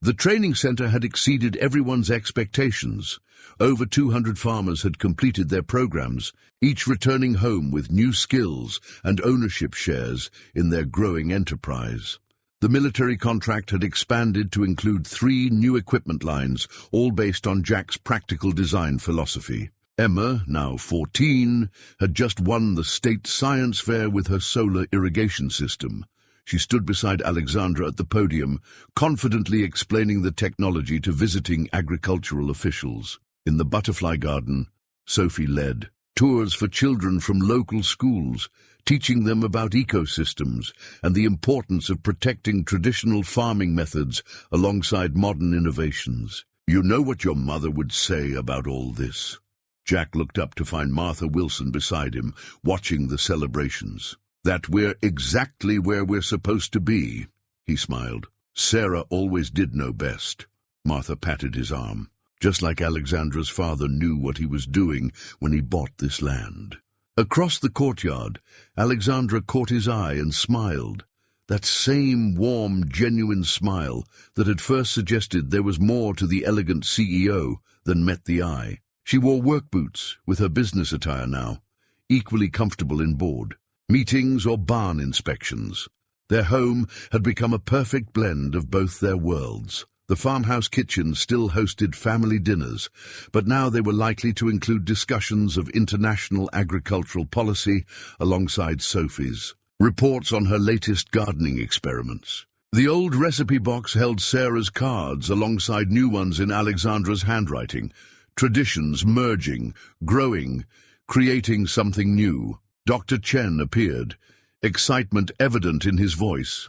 The training center had exceeded everyone's expectations. Over 200 farmers had completed their programs, each returning home with new skills and ownership shares in their growing enterprise. The military contract had expanded to include 3 new equipment lines, all based on Jack's practical design philosophy. Emma, now 14, had just won the state science fair with her solar irrigation system. She stood beside Alexandra at the podium, confidently explaining the technology to visiting agricultural officials. In the butterfly garden, Sophie led tours for children from local schools, teaching them about ecosystems and the importance of protecting traditional farming methods alongside modern innovations. "You know what your mother would say about all this?" Jack looked up to find Martha Wilson beside him, watching the celebrations. "That we're exactly where we're supposed to be," he smiled. "Sarah always did know best." Martha patted his arm. "Just like Alexandra's father knew what he was doing when he bought this land." Across the courtyard, Alexandra caught his eye and smiled. That same warm, genuine smile that had first suggested there was more to the elegant CEO than met the eye. She wore work boots with her business attire now, equally comfortable in board, meetings or barn inspections. Their home had become a perfect blend of both their worlds. The farmhouse kitchen still hosted family dinners, but now they were likely to include discussions of international agricultural policy alongside Sophie's reports on her latest gardening experiments. The old recipe box held Sarah's cards alongside new ones in Alexandra's handwriting, traditions merging, growing, creating something new. Dr. Chen appeared, excitement evident in his voice.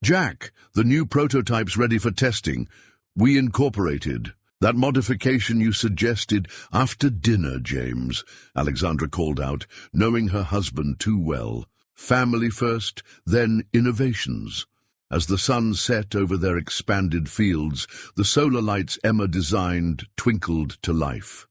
"Jack, the new prototype's ready for testing. We incorporated that modification you suggested after dinner, James," Alexandra called out, knowing her husband too well. Family first, then innovations. As the sun set over their expanded fields, the solar lights Emma designed twinkled to life.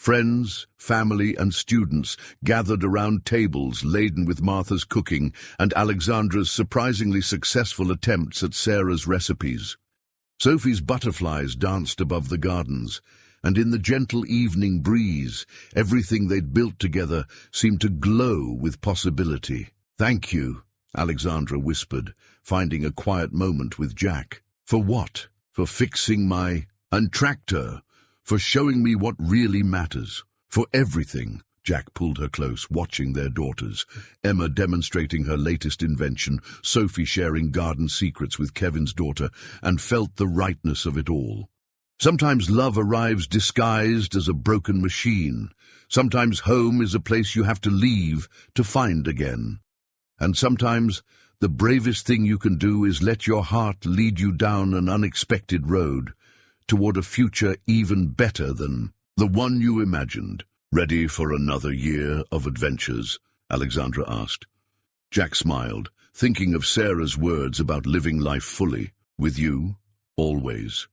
Friends, family, and students gathered around tables laden with Martha's cooking and Alexandra's surprisingly successful attempts at Sarah's recipes. Sophie's butterflies danced above the gardens, and in the gentle evening breeze, everything they'd built together seemed to glow with possibility. "Thank you," Alexandra whispered, finding a quiet moment with Jack. "For what? For fixing my tractor, for showing me what really matters, for everything." Jack pulled her close, watching their daughters, Emma demonstrating her latest invention, Sophie sharing garden secrets with Kevin's daughter, and felt the rightness of it all. Sometimes love arrives disguised as a broken machine. Sometimes home is a place you have to leave to find again. And sometimes the bravest thing you can do is let your heart lead you down an unexpected road toward a future even better than the one you imagined. "Ready for another year of adventures?" Alexandra asked. Jack smiled, thinking of Sarah's words about living life fully. "With you, always."